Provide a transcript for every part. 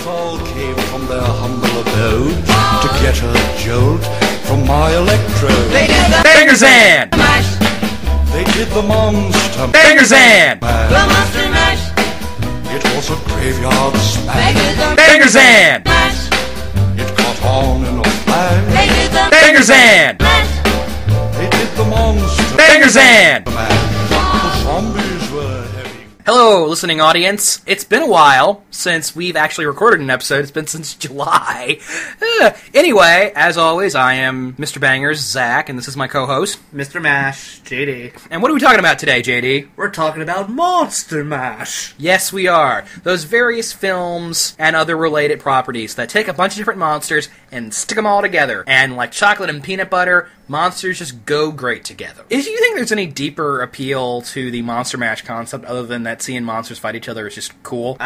Both all came from their humble abode to get a jolt from my electrode. They did the Banger's End! Mash! They did the monster Banger's End! The monster mash! It was a graveyard smash. They did the Banger's End! Mash! It caught on in a flash. They did the Banger's End! Mash! They did the monster Banger's End! mash. The zombies were heavy. Hello, listening audience. It's been a while since we've actually recorded an episode. It's been since July. Anyway, as always, I am Mr. Bangers, Zack, and this is my co-host, Mr. Mash, JD. And what are we talking about today, JD? We're talking about Monster Mash. Yes, we are. Those various films and other related properties that take a bunch of different monsters and stick them all together. And like chocolate and peanut butter, monsters just go great together. Do you think there's any deeper appeal to the Monster Mash concept other than that seeing monsters fight each other is just cool?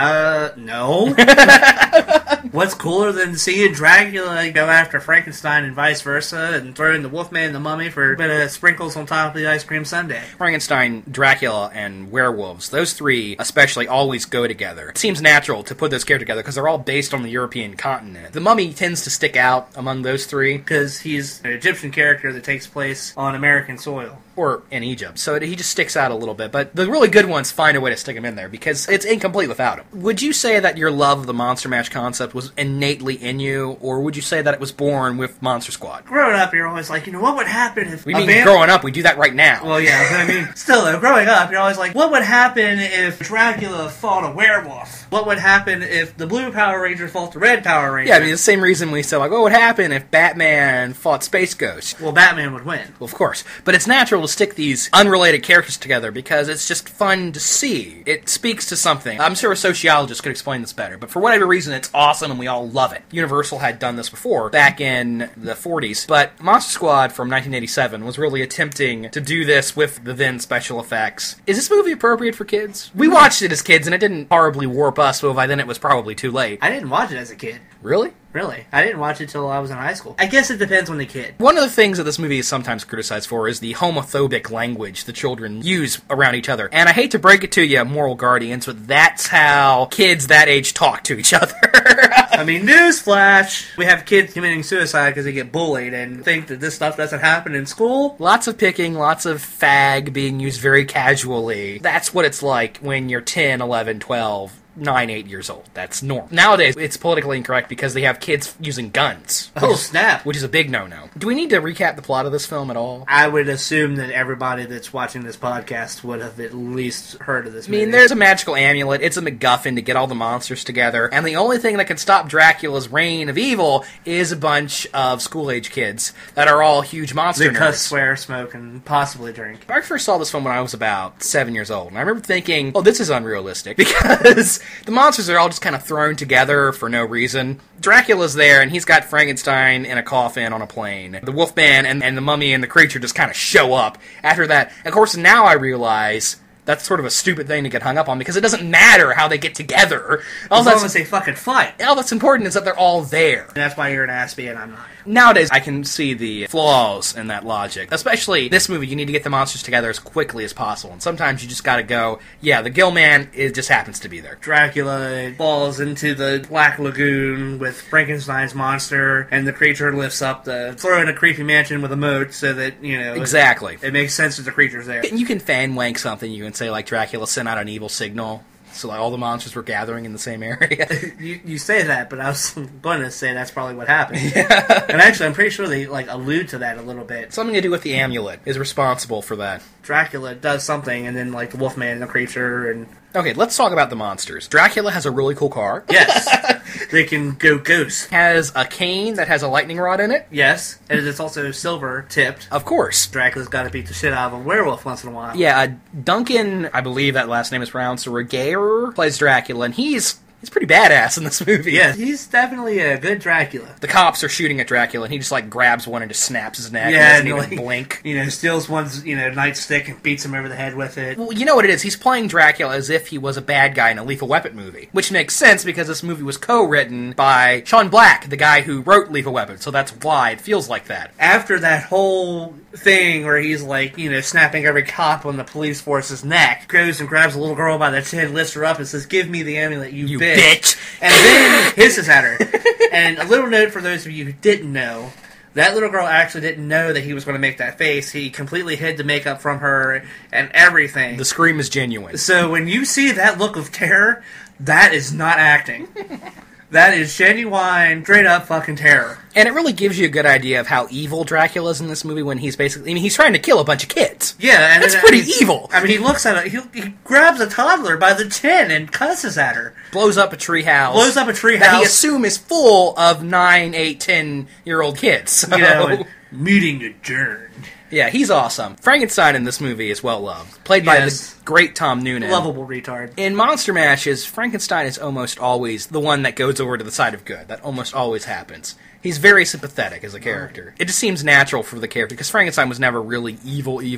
No. What's cooler than seeing Dracula go after Frankenstein and vice versa, and throwing the Wolfman and the Mummy for a bit of sprinkles on top of the ice cream sundae? Frankenstein, Dracula, and werewolves, those three especially always go together. It seems natural to put those characters together because they're all based on the European continent. The Mummy tends to stick out among those three. Because he's an Egyptian character that takes place on American soil. Or in Egypt, so he just sticks out a little bit. But the really good ones find a way to stick him in there, because it's incomplete without him. Would you say that your love of the Monster Mash concept was innately in you, or would you say that it was born with Monster Squad? Growing up, you're always like, what would happen if... We mean growing up, we do that right now. Well, yeah, but I mean, still though, growing up, you're always like, what would happen if Dracula fought a werewolf? What would happen if the blue Power Ranger fought the red Power Ranger? Yeah, I mean, the same reason we say, like, what would happen if Batman fought Space Ghost? Well, Batman would win. Well, of course. But it's natural to stick these unrelated characters together because it's just fun to see. It speaks to something. I'm sure a sociologist could explain this better, but for whatever reason, it's awesome and we all love it. Universal had done this before, back in the 40s, but Monster Squad from 1987 was really attempting to do this with the then special effects. Is this movie appropriate for kids? We watched it as kids and it didn't horribly warp us, but by then it was probably too late. I didn't watch it as a kid. Really? Really. I didn't watch it till I was in high school. I guess it depends on the kid. One of the things that this movie is sometimes criticized for is the homophobic language the children use around each other. And I hate to break it to you, moral guardians, but that's how kids that age talk to each other. I mean, newsflash! We have kids committing suicide because they get bullied and think that this stuff doesn't happen in school. Lots of picking, lots of fag being used very casually. That's what it's like when you're 10, 11, 12... 9, 8 years old. That's normal. Nowadays, it's politically incorrect because they have kids using guns. Oh, snap. Which is a big no-no. Do we need to recap the plot of this film at all? I would assume that everybody that's watching this podcast would have at least heard of this movie. I mean, there's a magical amulet. It's a MacGuffin to get all the monsters together. And the only thing that can stop Dracula's reign of evil is a bunch of school-age kids that are all huge monster nerds. They cuss, swear, smoke, and possibly drink. I first saw this film when I was about 7 years old. And I remember thinking, oh, this is unrealistic. Because the monsters are all just kind of thrown together for no reason. Dracula's there, and he's got Frankenstein in a coffin on a plane. The Wolfman and the Mummy and the creature just kind of show up after that. And of course, now I realize that's sort of a stupid thing to get hung up on, because it doesn't matter how they get together. As long as they fucking fight. All that's important is that they're all there. And that's why you're an Aspie and I'm not. Nowadays, I can see the flaws in that logic. Especially this movie, you need to get the monsters together as quickly as possible. And sometimes you just gotta go, yeah, the Gill Man, it just happens to be there. Dracula falls into the Black Lagoon with Frankenstein's monster, and the creature lifts up the... throw in a creepy mansion with a moat so that, Exactly. It makes sense that the creature's there. You can fan wank something. You can say, like, Dracula sent out an evil signal. So like, all the monsters were gathering in the same area. you say that, but I was going to say that's probably what happened. Yeah. And actually, I'm pretty sure they allude to that a little bit. Something to do with the amulet is responsible for that. Dracula does something, and then the Wolfman and the creature and... Okay, let's talk about the monsters. Dracula has a really cool car. Yes. They can go ghost. Has a cane that has a lightning rod in it. Yes. And it's also silver tipped. Of course. Dracula's got to beat the shit out of a werewolf once in a while. Yeah, Duncan, I believe that last name is pronounced Regehr, plays Dracula, and he's pretty badass in this movie. Yeah, he's definitely a good Dracula. The cops are shooting at Dracula, and he just, grabs one and just snaps his neck yeah, and doesn't even blink. Steals one's, nightstick and beats him over the head with it. Well, you know what it is? He's playing Dracula as if he was a bad guy in a Lethal Weapon movie. Which makes sense, because this movie was co-written by Sean Black, the guy who wrote Lethal Weapon, so that's why it feels like that. After that whole thing where he's, snapping every cop on the police force's neck, goes and grabs a little girl by the chin, lifts her up, and says, "Give me the amulet, you bitch." and then hisses at her. And a little note for those of you who didn't know, that little girl actually didn't know that he was going to make that face. He completely hid the makeup from her and everything. The scream is genuine. So when you see that look of terror, that is not acting. That is genuine, straight up fucking terror. And it really gives you a good idea of how evil Dracula is in this movie when he's basically... I mean, he's trying to kill a bunch of kids. Yeah, and that's pretty evil. I mean, he looks at it, he grabs a toddler by the chin and cusses at her. Blows up a treehouse. That he assumes is full of 9, 8, 10-year-old kids. So. You know, meeting adjourned. Yeah, he's awesome. Frankenstein in this movie is well loved. Played by the great Tom Noonan. Lovable retard. In monster matches, Frankenstein is almost always the one that goes over to the side of good. That almost always happens. He's very sympathetic as a character. It just seems natural for the character, because Frankenstein was never really evil in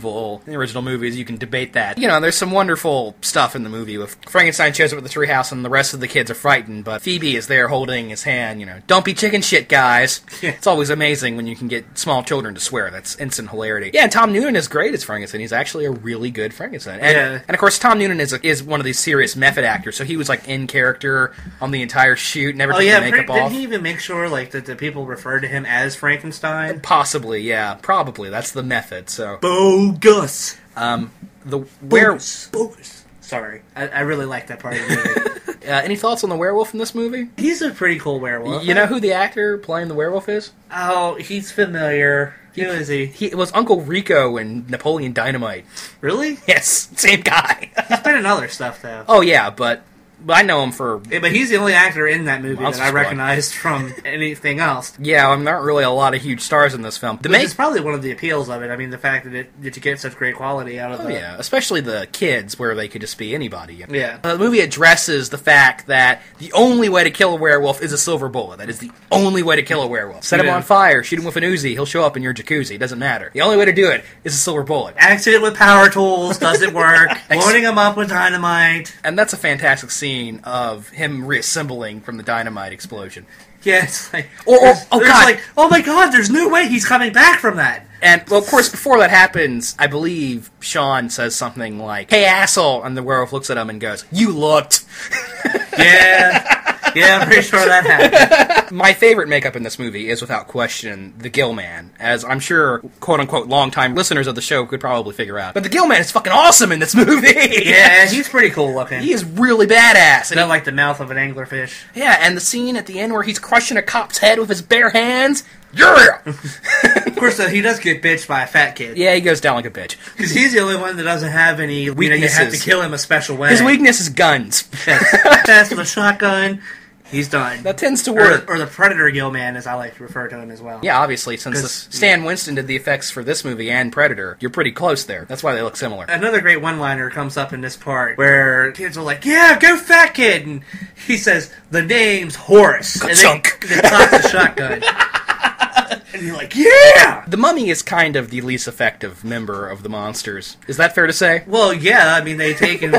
the original movies. You can debate that. You know, there's some wonderful stuff in the movie with Frankenstein shows up at the treehouse and the rest of the kids are frightened, but Phoebe is there holding his hand, you know, don't be chicken shit, guys. Yeah. It's always amazing when you can get small children to swear. That's instant hilarity. Yeah, and Tom Noonan is great as Frankenstein. He's actually a really good Frankenstein. And of course, Tom Noonan is one of these serious method actors, so he was like in character on the entire shoot, never took the makeup off. Didn't he even make sure like that the people referred to him as Frankenstein? Possibly, yeah. Probably. That's the method, so... Bogus! Bogus. Sorry. I really like that part of the movie. Any thoughts on the werewolf in this movie? He's a pretty cool werewolf. You know who the actor playing the werewolf is? Oh, he's familiar. Who is he? It was Uncle Rico in Napoleon Dynamite. Really? Yes, same guy. He's been in other stuff, though. Oh, yeah, but I know him for... Yeah, but he's the only actor in that movie that I recognized from anything else. Yeah, there aren't really a lot of huge stars in this film. It's probably one of the appeals of it. I mean, the fact that you get such great quality out of yeah, especially the kids, where they could just be anybody. You know? Yeah. The movie addresses the fact that the only way to kill a werewolf is a silver bullet. That is the only way to kill a werewolf. Set him on fire, shoot him with an Uzi, he'll show up in your jacuzzi. It doesn't matter. The only way to do it is a silver bullet. Accident with power tools doesn't work. Loading him up with dynamite. And that's a fantastic scene of him reassembling from the dynamite explosion. Yeah, it's like... oh my god, there's no way he's coming back from that! And, well, of course, before that happens, I believe Sean says something like, "Hey, asshole!" And the werewolf looks at him and goes, "You looked!" Yeah, I'm pretty sure that happened. My favorite makeup in this movie is, without question, the Gill Man, as I'm sure, quote-unquote, long-time listeners of the show could probably figure out. But the Gill Man is fucking awesome in this movie! Yeah, he's pretty cool looking. He is really badass. Not like the mouth of an anglerfish. Yeah, and the scene at the end where he's crushing a cop's head with his bare hands... Yeah! Of course, he does get bitched by a fat kid. Yeah, he goes down like a bitch. Because he's the only one that doesn't have any weaknesses. You have to kill him a special way. His weakness is guns. That's with a shotgun. He's done. That tends to work. Or the Predator Gill Man, as I like to refer to him as well. Yeah, obviously, since Stan Winston did the effects for this movie and Predator, you're pretty close there. That's why they look similar. Another great one-liner comes up in this part, where kids are like, "Yeah, go fat kid!" And he says, "The name's Horace." Chunk. And they cocks the shotgun. And you're like, yeah! The Mummy is kind of the least effective member of the monsters. Is that fair to say? Well, yeah. I mean, they take and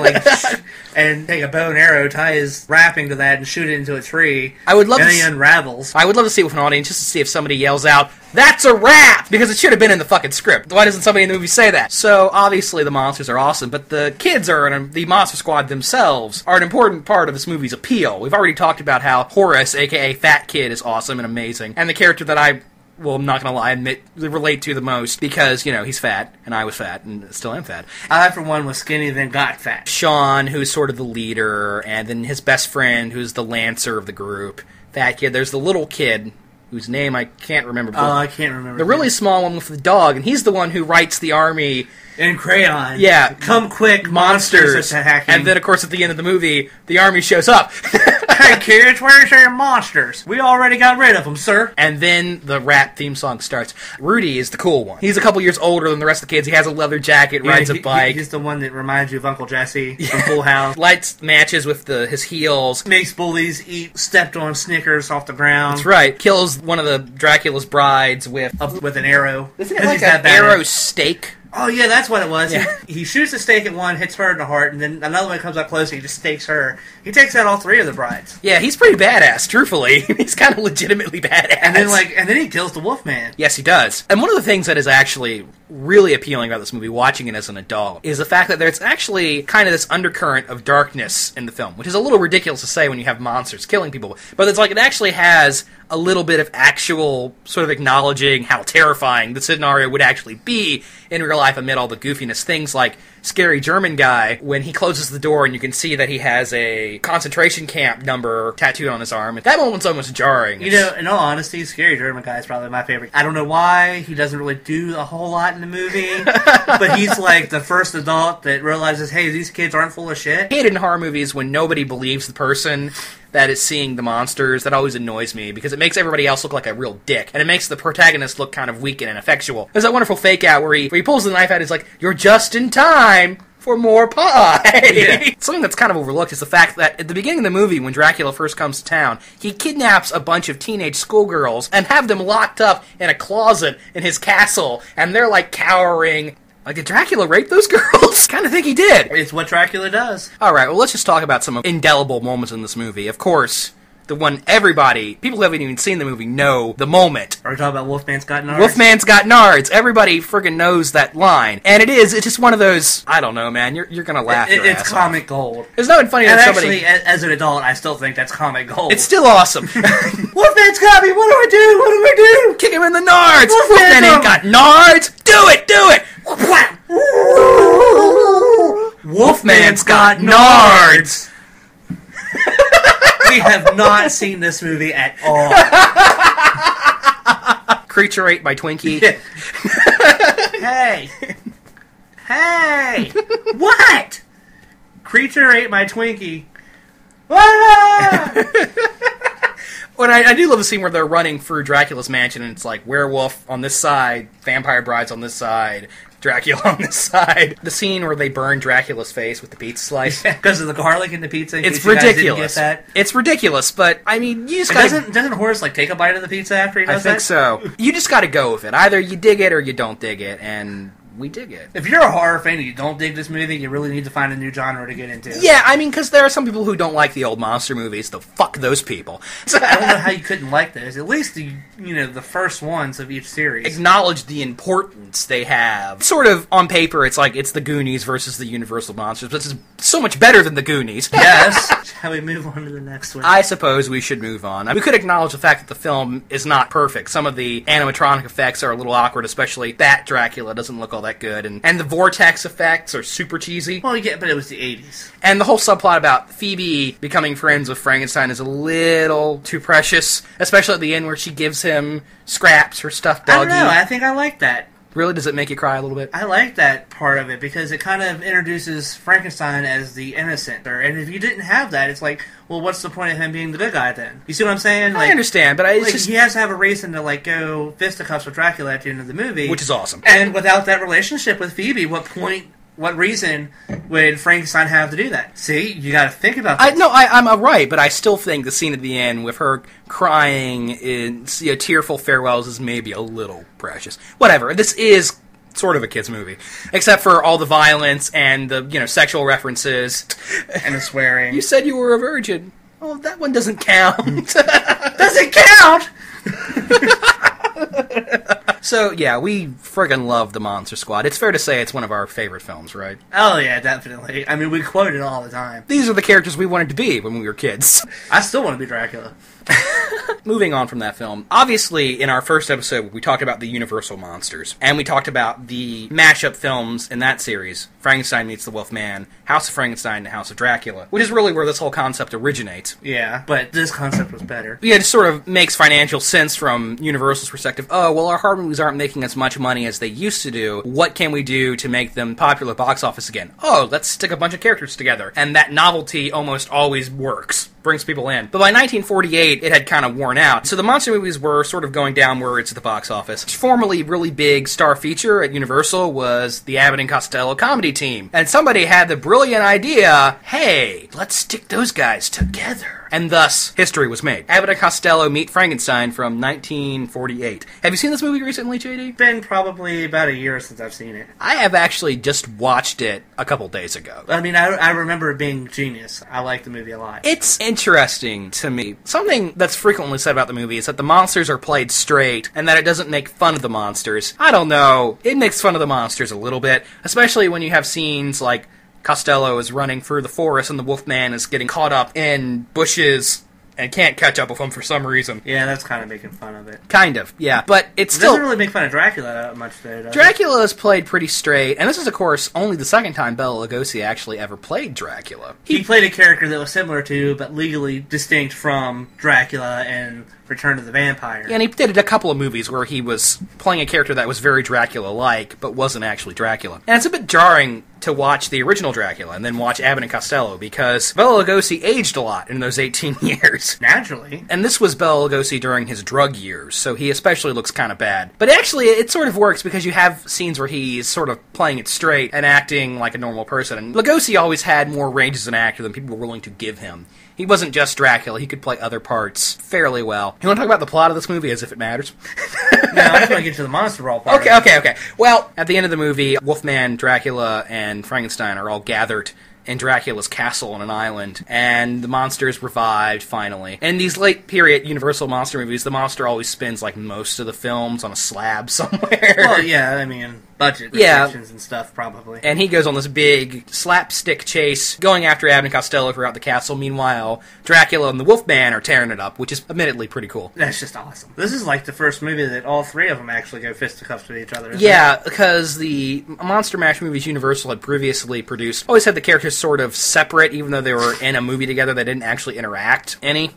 and take a bow and arrow, tie his wrapping to that, and shoot it into a tree. And he unravels. I would love to see it with an audience, just to see if somebody yells out, "That's a wrap!" Because it should have been in the fucking script. Why doesn't somebody in the movie say that? So, obviously, the monsters are awesome, but the kids the Monster Squad themselves are an important part of this movie's appeal. We've already talked about how Horace, a.k.a. Fat Kid, is awesome and amazing, and the character that I'm not gonna lie, relate to the most, because, you know, he's fat, and I was fat, and still am fat. I, for one, was skinny, then got fat. Sean, who's sort of the leader, and then his best friend, who's the lancer of the group. Fat Kid. There's the little kid, whose name I can't remember. Oh, I can't remember. The really small one with the dog, and he's the one who writes the army... in crayon. Yeah. Come quick, monsters attacking. And then, of course, at the end of the movie, the army shows up. Hey, kids, where's your monsters? We already got rid of them, sir. And then the rap theme song starts. Rudy is the cool one. He's a couple years older than the rest of the kids. He has a leather jacket, rides a bike. He's the one that reminds you of Uncle Jesse from Full House. Lights matches with his heels. Makes bullies eat stepped-on Snickers off the ground. That's right. Kills one of the Dracula's brides with an arrow. Isn't it like an arrow steak? Oh, yeah, that's what it was. Yeah. He shoots a stake at one, hits her in the heart, and then another one comes up close and he just stakes her. He takes out all three of the brides. Yeah, he's pretty badass, truthfully. He's kind of legitimately badass. And then he kills the Wolfman. Yes, he does. And one of the things that is actually really appealing about this movie, watching it as an adult, is the fact that there's actually kind of this undercurrent of darkness in the film, which is a little ridiculous to say when you have monsters killing people. But it's like it actually has a little bit of actual sort of acknowledging how terrifying the scenario would actually be in real life amid all the goofiness. Things like Scary German Guy, when he closes the door and you can see that he has a concentration camp number tattooed on his arm. That moment's almost jarring. You know, in all honesty, Scary German Guy is probably my favorite. I don't know why. He doesn't really do a whole lot in the movie. But he's like the first adult that realizes, hey, these kids aren't full of shit. I hate it in horror movies when nobody believes the person that is seeing the monsters. That always annoys me because it makes everybody else look like a real dick, and it makes the protagonist look kind of weak and ineffectual. There's that wonderful fake out where he pulls the knife out and he's like, "You're just in time for more pie." Yeah. Something that's kind of overlooked is the fact that at the beginning of the movie, when Dracula first comes to town, he kidnaps a bunch of teenage schoolgirls and have them locked up in a closet in his castle, and they're like cowering. Like, did Dracula rape those girls? Kind of think he did. It's what Dracula does. Alright, well, let's just talk about some indelible moments in this movie. Of course, the one people who haven't even seen the movie know the moment. Are we talking about Wolfman's Got Nards? Wolfman's Got Nards. Everybody friggin' knows that line. And it's just one of those, I don't know, man, you're gonna laugh your ass It's comic gold. There's nothing funny and that actually, as an adult, I still think that's comic gold. It's still awesome. Wolfman's got me! What do I do? What do I do? Kick him in the nards! Wolfman ain't got nards! Do it! Do it! Wolfman's got nards! We have not seen this movie at all. Creature ate by Twinkie. Hey! Hey! What? Creature ate my Twinkie. Ah! When I do love the scene where they're running through Dracula's mansion and it's like werewolf on this side, vampire brides on this side, Dracula on this side. The scene where they burn Dracula's face with the pizza slice. Because of the garlic in the pizza. It's ridiculous. It's ridiculous, but I mean, you just gotta... Doesn't Horace like take a bite of the pizza after he does that? I think so. You just gotta go with it. Either you dig it or you don't dig it, and we dig it. If you're a horror fan and you don't dig this movie, you really need to find a new genre to get into. Yeah, I mean, because there are some people who don't like the old monster movies, so fuck those people. I don't know how you couldn't like those. At least the first ones of each series. Acknowledge the importance they have. Sort of, on paper, it's like it's the Goonies versus the Universal Monsters, but it's so much better than the Goonies. Yes. Shall we move on to the next one? I suppose we should move on. We could acknowledge the fact that the film is not perfect. Some of the animatronic effects are a little awkward, especially that Dracula doesn't look all that good, and the vortex effects are super cheesy. Well, yeah, but it was the 80s. And the whole subplot about Phoebe becoming friends with Frankenstein is a little too precious, especially at the end where she gives him Scraps, her stuffed doggy. I don't know, I think I like that. Really? Does it make you cry a little bit? I like that part of it because it kind of introduces Frankenstein as the innocent. And if you didn't have that, it's like, well, what's the point of him being the good guy then? You see what I'm saying? I understand, but he has to have a reason to go fisticuffs with Dracula at the end of the movie. Which is awesome. And without that relationship with Phoebe, what reason would Frankenstein have to do that? See, you got to think about that. I'm right, but I still think the scene at the end with her crying in tearful farewells is maybe a little precious. Whatever. This is sort of a kids' movie, except for all the violence and the sexual references and the swearing. You said you were a virgin. Oh, that one doesn't count. Doesn't count. So, yeah, we friggin' love The Monster Squad. It's fair to say it's one of our favorite films, right? Oh, yeah, definitely. I mean, we quote it all the time. These are the characters we wanted to be when we were kids. I still want to be Dracula. Moving on from that film, obviously in our first episode we talked about the Universal monsters, and we talked about the mashup films in that series, Frankenstein meets the Wolfman, House of Frankenstein, and House of Dracula, which is really where this whole concept originates. Yeah, but this concept was better. Yeah, it sort of makes financial sense from Universal's perspective. Oh, well, our horror movies aren't making as much money as they used to do. What can we do to make them popular box office again? Oh, let's stick a bunch of characters together, and that novelty almost always works. brings people in. But by 1948, it had kind of worn out. So the monster movies were sort of going downwards at the box office. Formerly really big star feature at Universal was the Abbott and Costello comedy team. And somebody had the brilliant idea, hey, let's stick those guys together. And thus, history was made. Abbott and Costello Meet Frankenstein from 1948. Have you seen this movie recently, JD? It's been probably about a year since I've seen it. I have actually just watched it a couple days ago. I mean, I remember it being genius. I like the movie a lot. It's interesting to me. Something that's frequently said about the movie is that the monsters are played straight and that it doesn't make fun of the monsters. I don't know. It makes fun of the monsters a little bit, especially when you have scenes like Costello is running through the forest and the Wolfman is getting caught up in bushes and can't catch up with him for some reason. Yeah, that's kind of making fun of it. Kind of, yeah. But it's It still... doesn't really make fun of Dracula that much, though, does it? Dracula is played pretty straight, and this is, of course, only the second time Bela Lugosi actually ever played Dracula. He played a character that was similar to, but legally distinct from, Dracula and Return of the Vampire. Yeah, and he did a couple of movies where he was playing a character that was very Dracula-like, but wasn't actually Dracula. And it's a bit jarring to watch the original Dracula and then watch Abbott and Costello, because Bela Lugosi aged a lot in those 18 years. Naturally. And this was Bela Lugosi during his drug years, so he especially looks kind of bad. But actually, it sort of works because you have scenes where he's sort of playing it straight and acting like a normal person. And Lugosi always had more range as an actor than people were willing to give him. He wasn't just Dracula, he could play other parts fairly well. You want to talk about the plot of this movie as if it matters? No, I just want to get to the monster brawl part. Okay. Well, at the end of the movie, Wolfman, Dracula, and Frankenstein are all gathered in Dracula's castle on an island, and the monster is revived, finally. In these late period Universal monster movies, the monster always spends, like, most of the films on a slab somewhere. Well, yeah, I mean, budget restrictions and stuff, probably. And he goes on this big slapstick chase, going after Abbott and Costello throughout the castle. Meanwhile, Dracula and the Wolfman are tearing it up, which is admittedly pretty cool. That's just awesome. This is like the first movie that all three of them actually go fisticuffs with each other. Yeah, because the Monster Mash movies Universal had previously produced always had the characters sort of separate, even though they were in a movie together, they didn't actually interact any.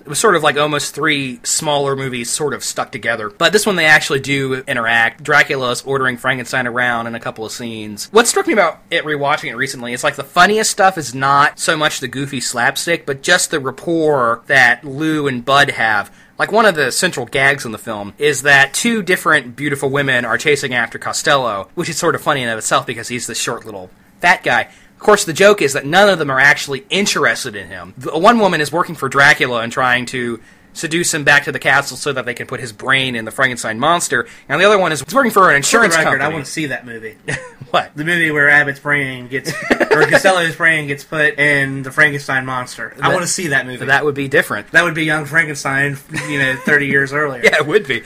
It was sort of like almost three smaller movies sort of stuck together. But this one they actually do interact. Dracula's ordering Frankenstein around in a couple of scenes. What struck me about it rewatching it recently is like the funniest stuff is not so much the goofy slapstick, but just the rapport that Lou and Bud have. Like, one of the central gags in the film is that two different beautiful women are chasing after Costello, which is sort of funny in and of itself because he's this short little fat guy. Of course, the joke is that none of them are actually interested in him. One woman is working for Dracula and trying to seduce him back to the castle so that they can put his brain in the Frankenstein monster, and the other one is working for an insurance company. I want to see that movie. What? The movie where Abbott's brain gets, or Costello's brain gets put in the Frankenstein monster. I want to see that movie. That would be different. That would be young Frankenstein, 30 years earlier. Yeah, it would be.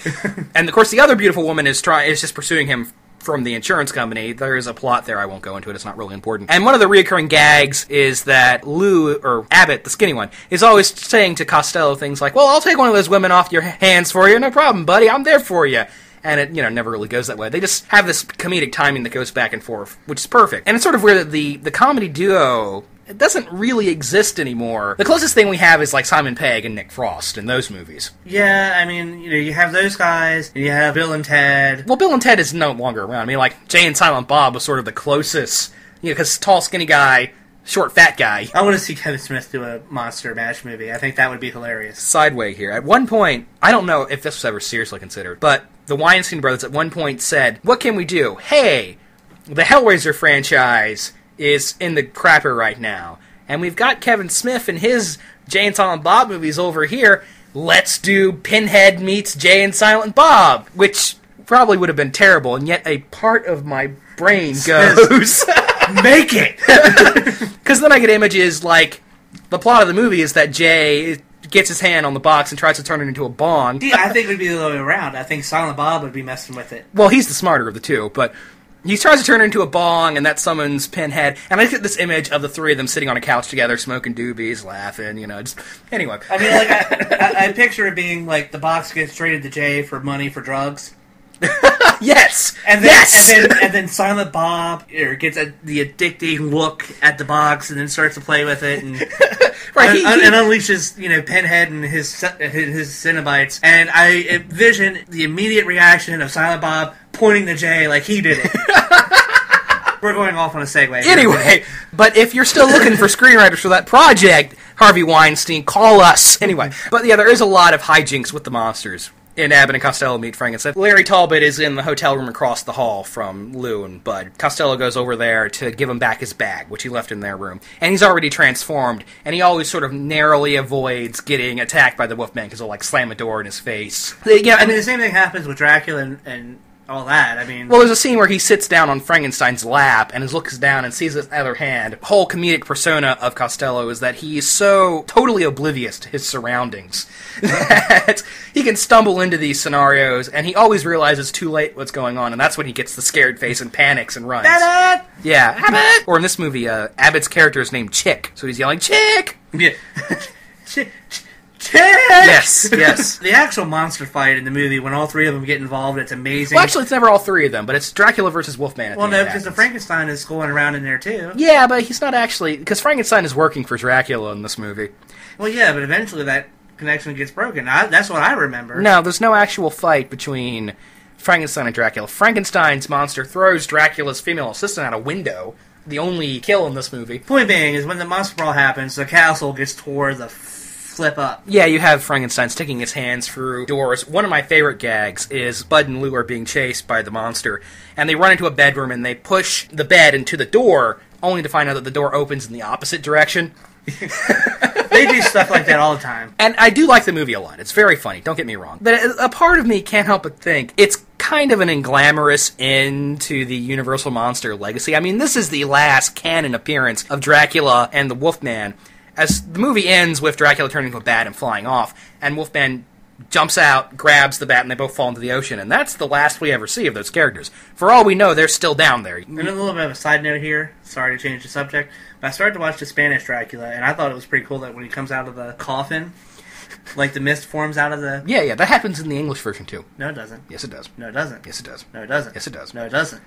And of course, the other beautiful woman is just pursuing him from the insurance company. There is a plot there. I won't go into it. It's not really important. And one of the reoccurring gags is that Lou, or Abbott, the skinny one, is always saying to Costello things like, well, I'll take one of those women off your hands for you. No problem, buddy. I'm there for you. And it, never really goes that way. They just have this comedic timing that goes back and forth, which is perfect. And it's sort of where the comedy duo, it doesn't really exist anymore. The closest thing we have is like Simon Pegg and Nick Frost in those movies. Yeah, I mean, you have those guys, and you have Bill and Ted. Well, Bill and Ted is no longer around. I mean, like, Jay and Silent Bob was sort of the closest, because tall, skinny guy, short, fat guy. I want to see Kevin Smith do a Monster Mash movie. I think that would be hilarious. Sideway here. At one point, I don't know if this was ever seriously considered, but the Weinstein brothers at one point said, what can we do? Hey, the Hellraiser franchise is in the crapper right now, and we've got Kevin Smith and his Jay and Silent Bob movies over here. Let's do Pinhead meets Jay and Silent Bob, which probably would have been terrible, and yet a part of my brain goes, make it! Because then I get images like, the plot of the movie is that Jay gets his hand on the box and tries to turn it into a bong. Yeah, I think it would be the other way around. I think Silent Bob would be messing with it. Well, he's the smarter of the two, but he tries to turn it into a bong, and that summons Pinhead. And I get this image of the three of them sitting on a couch together, smoking doobies, laughing, anyway. I mean, like, I picture it being like the box gets traded to Jay for money for drugs. Yes! And then, yes! And then Silent Bob gets the addicting look at the box and then starts to play with it and right, and unleashes Pinhead and his Cenobites. And I envision the immediate reaction of Silent Bob pointing to Jay like he did it. We're going off on a segue. Anyway, but if you're still looking for screenwriters for that project, Harvey Weinstein, call us! Anyway, but yeah, there is a lot of hijinks with the monsters in Abbott and Costello Meet Frankenstein. Larry Talbot is in the hotel room across the hall from Lou and Bud. Costello goes over there to give him back his bag, which he left in their room. And he's already transformed, and he always sort of narrowly avoids getting attacked by the Wolfman because he'll, like, slam a door in his face. Yeah, I mean, the same thing happens with Dracula and all that. I mean, well, there's a scene where he sits down on Frankenstein's lap and looks down and sees his other hand. The whole comedic persona of Costello is that he is so totally oblivious to his surroundings that he can stumble into these scenarios, and he always realizes too late what's going on, and that's when he gets the scared face and panics and runs. Abbott! Yeah, Abbott! Or in this movie, Abbott's character is named Chick, so he's yelling, Chick! Yeah. Chick! Yes, yes. The actual monster fight in the movie, when all three of them get involved, it's amazing. Well, actually, it's never all three of them, but it's Dracula versus Wolfman at the end. Well, no, because the Frankenstein is going around in there, too. Yeah, but he's not actually... Because Frankenstein is working for Dracula in this movie. Well, yeah, but eventually that connection gets broken. That's what I remember. No, there's no actual fight between Frankenstein and Dracula. Frankenstein's monster throws Dracula's female assistant out a window. The only kill in this movie. Point being is when the monster brawl happens, the castle gets tore the flip up. Yeah, you have Frankenstein sticking his hands through doors. One of my favorite gags is Bud and Lou are being chased by the monster, and they run into a bedroom and they push the bed into the door, only to find out that the door opens in the opposite direction. They do stuff like that all the time. And I do like the movie a lot. It's very funny, don't get me wrong. But a part of me can't help but think it's kind of an inglamorous end to the Universal Monster legacy. I mean, this is the last canon appearance of Dracula and the Wolfman, as the movie ends with Dracula turning into a bat and flying off, and Wolfman jumps out, grabs the bat, and they both fall into the ocean. And that's the last we ever see of those characters. For all we know, they're still down there. And a little bit of a side note here, sorry to change the subject, but I started to watch the Spanish Dracula, and I thought it was pretty cool that when he comes out of the coffin, like the mist forms out of the... Yeah, that happens in the English version too. No, it doesn't. Yes, it does. No, it doesn't. Yes, it does. No, it doesn't. Yes, it does. No, it doesn't.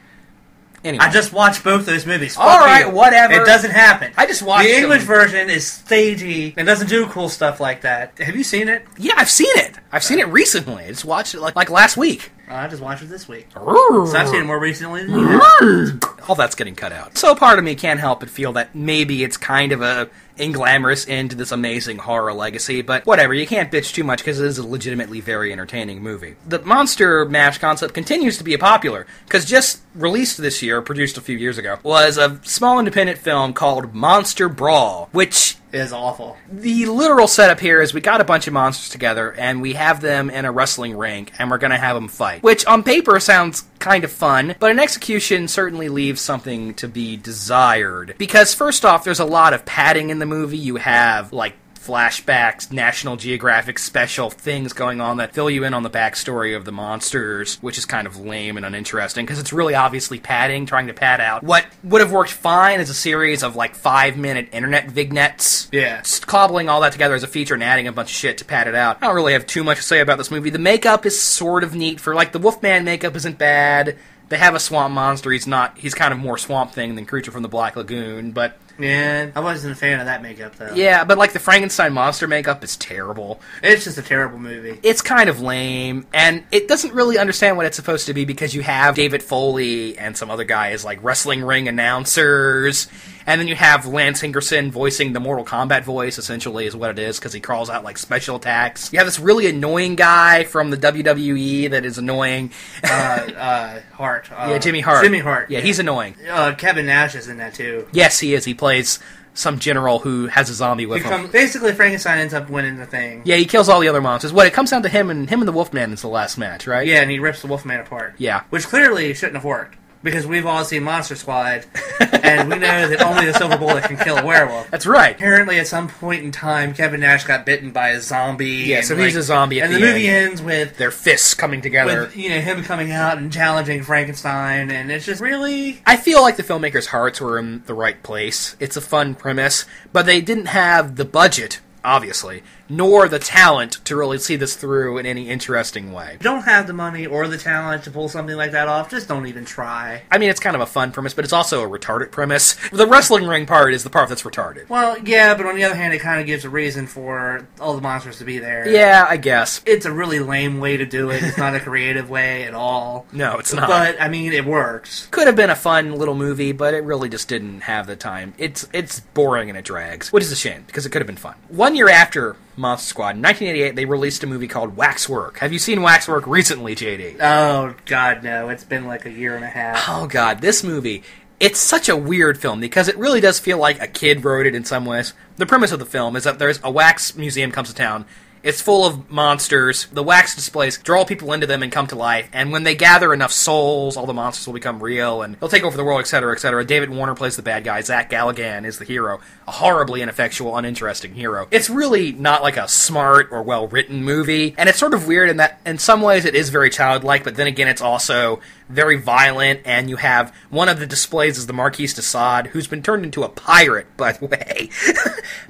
Anyway. I just watched both those movies. Fuck all right, you. whatever. It doesn't happen. I just watched the English them. version is stagey and doesn't do cool stuff like that. Have you seen it? Yeah, I've seen it. I've seen it recently. I just watched it like last week. I just watched it this week. So I've seen it more recently than you have. All that's getting cut out. So part of me can't help but feel that maybe it's kind of a inglamorous end to this amazing horror legacy, but whatever, you can't bitch too much because it is a legitimately very entertaining movie. The Monster Mash concept continues to be popular, because just released this year, produced a few years ago, was a small independent film called Monster Brawl, which... is awful. The literal setup here is we got a bunch of monsters together, and we have them in a wrestling ring, and we're gonna have them fight. Which, on paper, sounds kind of fun, but in execution certainly leaves something to be desired. Because, first off, there's a lot of padding in the movie. You have, like, flashbacks, National Geographic special things going on that fill you in on the backstory of the monsters, which is kind of lame and uninteresting, because it's really obviously padding, trying to pad out what would have worked fine as a series of, like, 5-minute internet vignettes. Yeah. Just cobbling all that together as a feature and adding a bunch of shit to pad it out. I don't really have too much to say about this movie. The makeup is sort of neat. For, like, the Wolfman makeup isn't bad. They have a swamp monster. He's kind of more Swamp Thing than Creature from the Black Lagoon, but... Yeah, I wasn't a fan of that makeup, though. Yeah, but, like, the Frankenstein monster makeup is terrible. It's just a terrible movie. It's kind of lame, and it doesn't really understand what it's supposed to be because you have David Foley and some other guy as, like, wrestling ring announcers, and then you have Lance Henriksen voicing the Mortal Kombat voice, essentially, is what it is, because he crawls out, like, special attacks. You have this really annoying guy from the WWE that is annoying. Hart. Yeah, Jimmy Hart. Jimmy Hart. Yeah, he's annoying. Kevin Nash is in that, too. Yes, he is. He plays some general who has a zombie with him. Basically, Frankenstein ends up winning the thing. Yeah, he kills all the other monsters. It comes down to him and the Wolfman is the last match, right? Yeah, and he rips the Wolfman apart. Yeah. Which clearly shouldn't have worked. Because we've all seen Monster Squad, and we know that only the silver bullet can kill a werewolf. That's right. Apparently, at some point in time, Kevin Nash got bitten by a zombie. Yeah, so he's a zombie at the end. And the movie ends with... their fists coming together. With, him coming out and challenging Frankenstein, and it's just really... I feel like the filmmakers' hearts were in the right place. It's a fun premise, but they didn't have the budget, obviously, nor the talent to really see this through in any interesting way. If you don't have the money or the talent to pull something like that off, just don't even try. I mean, it's kind of a fun premise, but it's also a retarded premise. The wrestling ring part is the part that's retarded. Well, yeah, but on the other hand, it kind of gives a reason for all the monsters to be there. Yeah, I guess. It's a really lame way to do it. It's not a creative way at all. No, it's not. But, I mean, it works. Could have been a fun little movie, but it really just didn't have the time. It's boring and it drags, which is a shame, because it could have been fun. 1 year after Monster Squad, in 1988, they released a movie called Waxwork. Have you seen Waxwork recently, JD? Oh, God, no. It's been like a year and a half. Oh, God, this movie... It's such a weird film, because it really does feel like a kid wrote it in some ways. The premise of the film is that there's a wax museum comes to town. It's full of monsters. The wax displays draw people into them and come to life. And when they gather enough souls, all the monsters will become real, and they'll take over the world, etc., etc. David Warner plays the bad guy. Zack Galligan is the hero. A horribly ineffectual, uninteresting hero. It's really not like a smart or well-written movie, and it's sort of weird in that in some ways it is very childlike, but then again it's also very violent, and you have one of the displays is the Marquis de Sade, who's been turned into a pirate, by the way.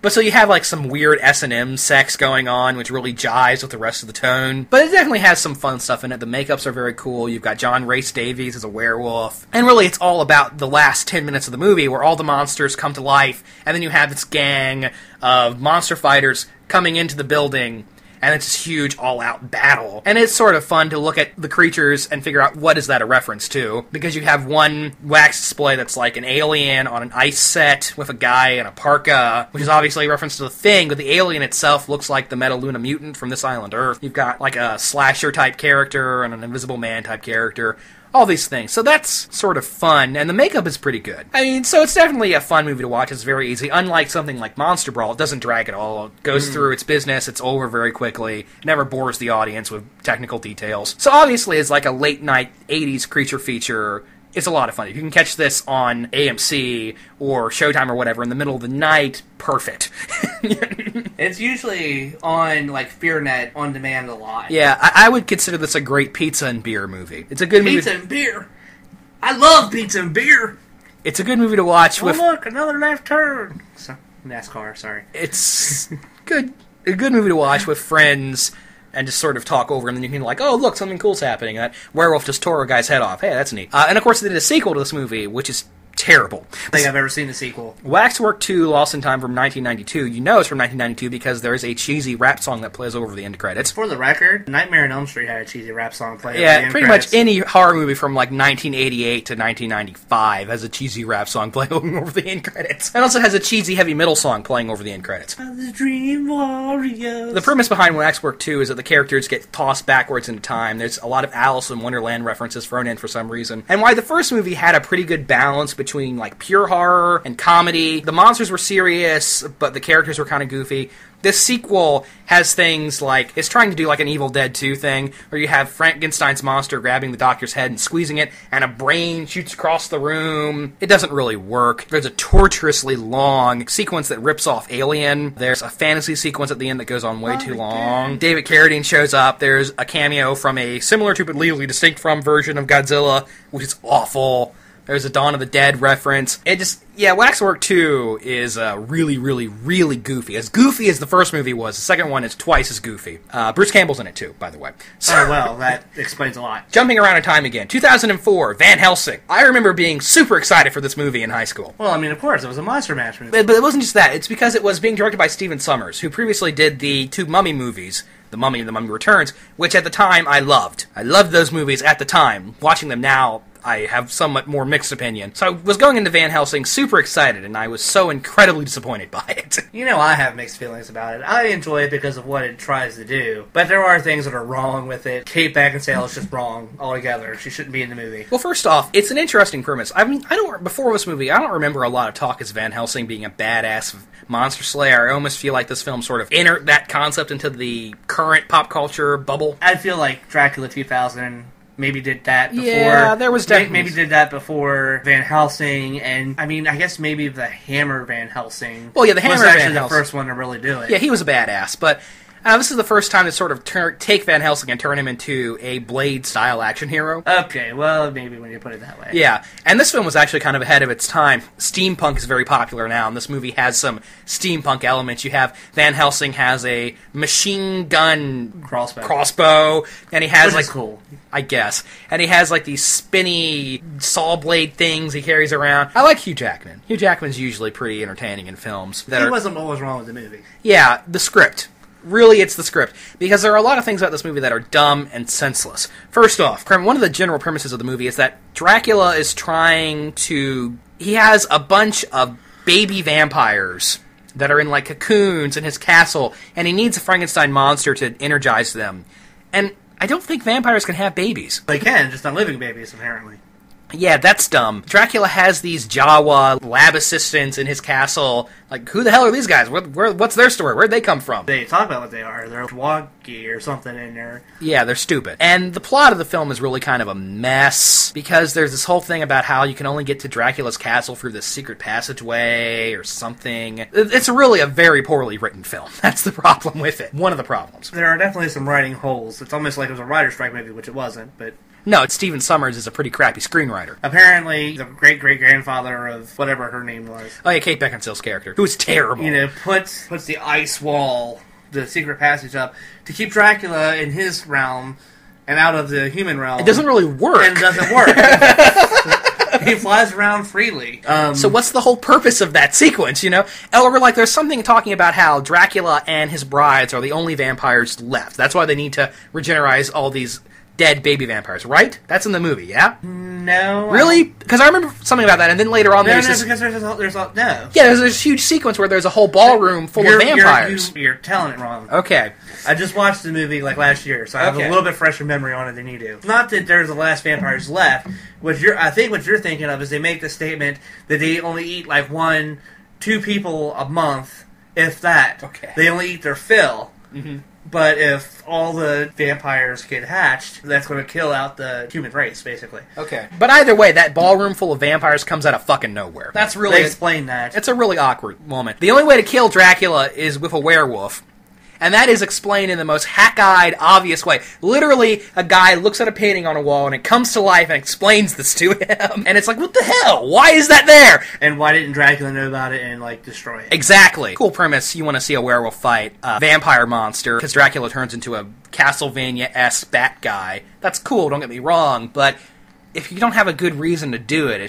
But so you have like some weird S&M sex going on, which really jives with the rest of the tone. But it definitely has some fun stuff in it. The makeups are very cool. You've got John Rhys Davies as a werewolf. And really it's all about the last 10 minutes of the movie, where all the monsters come to life, and then you have this gang of monster fighters coming into the building, and it's this huge all-out battle. And it's sort of fun to look at the creatures and figure out what is that a reference to, because you have one wax display that's like an alien on an ice set with a guy in a parka, which is obviously a reference to The Thing, but the alien itself looks like the Metaluna mutant from This Island Earth. You've got like a slasher-type character and an Invisible Man-type character. All these things. So that's sort of fun, and the makeup is pretty good. I mean, so it's definitely a fun movie to watch. It's very easy. Unlike something like Monster Brawl, it doesn't drag at all. It goes through its business, it's over very quickly, it never bores the audience with technical details. So obviously, it's like a late-night 80s creature feature. It's a lot of fun. If you can catch this on AMC or Showtime or whatever in the middle of the night, perfect. It's usually on, like, FearNet on demand a lot. Yeah, I would consider this a great pizza and beer movie. It's a good movie. Pizza and beer! I love pizza and beer! It's a good movie to watch with... Oh, look, another left turn! NASCAR, sorry. It's good. A good movie to watch with friends and just sort of talk over, and then you can like, oh, look, something cool's happening. That werewolf just tore a guy's head off. Hey, that's neat. And of course, they did a sequel to this movie, which is terrible. I think I've ever seen the sequel. Waxwork 2, Lost in Time from 1992. You know it's from 1992 because there is a cheesy rap song that plays over the end credits. For the record, Nightmare on Elm Street had a cheesy rap song play over the end pretty credits. much any horror movie from like 1988 to 1995 has a cheesy rap song playing over the end credits. It also has a cheesy heavy metal song playing over the end credits. The Dream Warriors. The premise behind Waxwork 2 is that the characters get tossed backwards in time. There's a lot of Alice in Wonderland references thrown in for some reason. And why the first movie had a pretty good balance between like pure horror and comedy. The monsters were serious, but the characters were kind of goofy. This sequel has things like, it's trying to do like an Evil Dead 2 thing, where you have Frankenstein's monster grabbing the doctor's head and squeezing it, and a brain shoots across the room. It doesn't really work. There's a torturously long sequence that rips off Alien. There's a fantasy sequence at the end that goes on way too long. David Carradine shows up. There's a cameo from a similar to but legally distinct from version of Godzilla, which is awful. There's a Dawn of the Dead reference. It just, Waxwork 2 is really, really, really goofy. As goofy as the first movie was, the second one is twice as goofy. Bruce Campbell's in it too, by the way. So, oh, well, that explains a lot. Jumping around in time again. 2004, Van Helsing. I remember being super excited for this movie in high school. Well, I mean, of course, it was a Monster Mash movie. But it wasn't just that. It's because it was being directed by Stephen Sommers, who previously did the two Mummy movies, The Mummy and The Mummy Returns, which at the time I loved. I loved those movies at the time. Watching them now, I have somewhat more mixed opinion. So I was going into Van Helsing super excited, and I was so incredibly disappointed by it. You know, I have mixed feelings about it. I enjoy it because of what it tries to do, but there are things that are wrong with it. Kate Beckinsale is just wrong altogether. She shouldn't be in the movie. Well, first off, it's an interesting premise. I mean, before this movie, I don't remember a lot of talk as Van Helsing being a badass monster slayer. I almost feel like this film sort of entered that concept into the current pop culture bubble. I feel like Dracula 2000 maybe did that before. Yeah, there was definitely... Maybe did that before Van Helsing, and, I mean, I guess maybe the Hammer Van Helsing well, yeah, the Hammer was actually Van the Helsing. first one to really do it. Yeah, he was a badass, but... This is the first time to sort of take Van Helsing and turn him into a Blade-style action hero. Okay, well, maybe when you put it that way. Yeah, and this film was actually kind of ahead of its time. Steampunk is very popular now, and this movie has some steampunk elements. You have Van Helsing has a machine gun crossbow, and he has Which is cool, I guess, and he has like these spinny saw blade things he carries around. I like Hugh Jackman. Hugh Jackman's usually pretty entertaining in films. He wasn't what was wrong with the movie. Yeah, the script. Really, it's the script. Because there are a lot of things about this movie that are dumb and senseless. First off, one of the general premises of the movie is that Dracula is trying to... He has a bunch of baby vampires that are in, like, cocoons in his castle, and he needs a Frankenstein monster to energize them. And I don't think vampires can have babies. They can, just not living babies, apparently. Yeah, that's dumb. Dracula has these Jawa lab assistants in his castle. Like, who the hell are these guys? What's their story? Where'd they come from? They talk about what they are. They're wonky or something in there. Yeah, they're stupid. And the plot of the film is really kind of a mess, because there's this whole thing about how you can only get to Dracula's castle through this secret passageway or something. It's really a very poorly written film. That's the problem with it. One of the problems. There are definitely some writing holes. It's almost like it was a writer's strike movie, which it wasn't, but... No, Stephen Sommers is a pretty crappy screenwriter. Apparently, the great-great-grandfather of whatever her name was. Oh yeah, Kate Beckinsale's character, who was terrible. You know, puts the ice wall, the secret passage up, to keep Dracula in his realm and out of the human realm. It doesn't really work. And it doesn't work. He flies around freely. So what's the whole purpose of that sequence, you know? Or, like, there's something talking about how Dracula and his brides are the only vampires left. That's why they need to regenerate all these... dead baby vampires, right? That's in the movie, yeah? No. Really? Because I remember something about that, and then later on there's this... because no. Yeah, there's this huge sequence where there's a whole ballroom full of vampires. You're telling it wrong. Okay. I just watched the movie, like, last year, so I have a little bit fresher memory on it than you do. Not that there's the last vampires left. I think what you're thinking of is they make the statement that they only eat, like, 1-2 people a month, if that. Okay. They only eat their fill. Mm-hmm. But if all the vampires get hatched, that's going to kill out the human race, basically. Okay. But either way, that ballroom full of vampires comes out of fucking nowhere. That's really... They explain that. It's a really awkward moment. The only way to kill Dracula is with a werewolf. And that is explained in the most hack-eyed, obvious way. Literally, a guy looks at a painting on a wall, and it comes to life and explains this to him. And it's like, what the hell? Why is that there? And why didn't Dracula know about it and, like, destroy it? Exactly. Cool premise. You want to see a werewolf fight a vampire monster, because Dracula turns into a Castlevania-esque bat guy. That's cool, don't get me wrong, but... if you don't have a good reason to do it,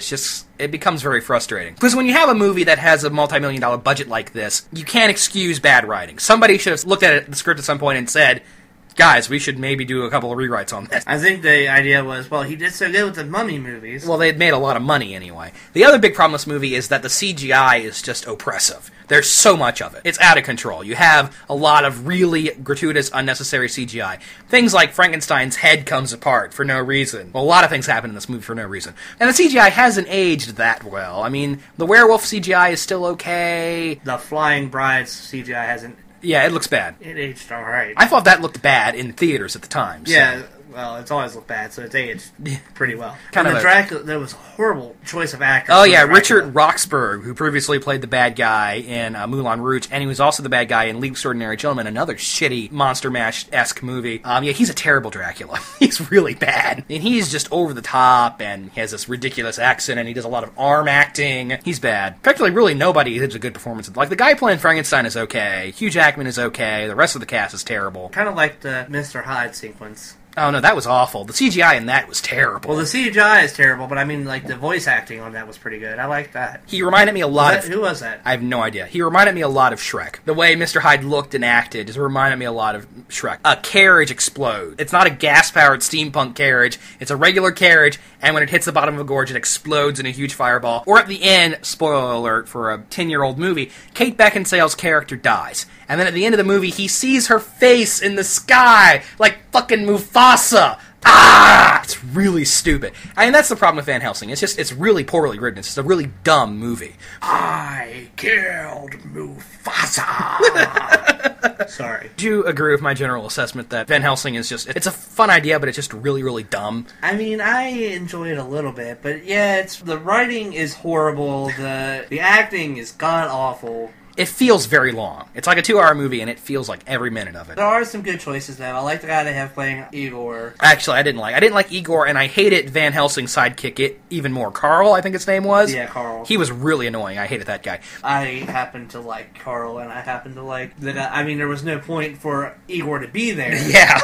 it becomes very frustrating. Because when you have a movie that has a multi-million-dollar budget like this, you can't excuse bad writing. Somebody should have looked at the script at some point and said, guys, we should maybe do a couple of rewrites on this. I think the idea was, well, he did so good with the Mummy movies. Well, they'd made a lot of money anyway. The other big problem with this movie is that the CGI is just oppressive. There's so much of it. It's out of control. You have a lot of really gratuitous, unnecessary CGI. Things like Frankenstein's head comes apart for no reason. Well, a lot of things happen in this movie for no reason. And the CGI hasn't aged that well. I mean, the werewolf CGI is still okay. The Flying Bride's CGI hasn't... Yeah, it looks bad. It aged alright. I thought that looked bad in theaters at the time. So. Yeah, well, it's always looked bad, so it's aged pretty well. Kind and of the Dracula, there was a horrible choice of actors. Oh yeah, Richard Roxburgh, who previously played the bad guy in Moulin Rouge, and he was also the bad guy in League of Extraordinary Gentlemen, another shitty Monster Mash-esque movie. Yeah, he's a terrible Dracula. He's really bad. And he's just over the top, and he has this ridiculous accent, and he does a lot of arm acting. He's bad. Practically, really nobody gives a good performance. Like, the guy playing Frankenstein is okay, Hugh Jackman is okay, the rest of the cast is terrible. Kind of like the Mr. Hyde sequence. Oh no, that was awful. The CGI in that was terrible. Well, the CGI is terrible, but I mean, like, the voice acting on that was pretty good. I like that. He reminded me a lot of... Who was that? I have no idea. He reminded me a lot of Shrek. The way Mr. Hyde looked and acted just reminded me a lot of Shrek. A carriage explodes. It's not a gas-powered steampunk carriage. It's a regular carriage, and when it hits the bottom of a gorge, it explodes in a huge fireball. Or at the end, spoiler alert for a 10-year-old movie, Kate Beckinsale's character dies. And then at the end of the movie, he sees her face in the sky, like fucking Mufasa. Ah! It's really stupid. I mean, that's the problem with Van Helsing. It's really poorly written. It's just a really dumb movie. I killed Mufasa. Sorry. Do you agree with my general assessment that Van Helsing is it's a fun idea, but it's just really, really dumb? I mean, I enjoy it a little bit, but yeah, the writing is horrible. The acting is god-awful. it feels very long. It's like a 2-hour movie, and it feels like every minute of it. There are some good choices, though. I like the guy they have playing Igor. Actually, I didn't like Igor, and I hated Van Helsing's sidekick it even more. Carl, I think his name was. Yeah, Carl. He was really annoying. I hated that guy. I happen to like Carl, and I happen to like the guy. I mean, there was no point for Igor to be there. Yeah.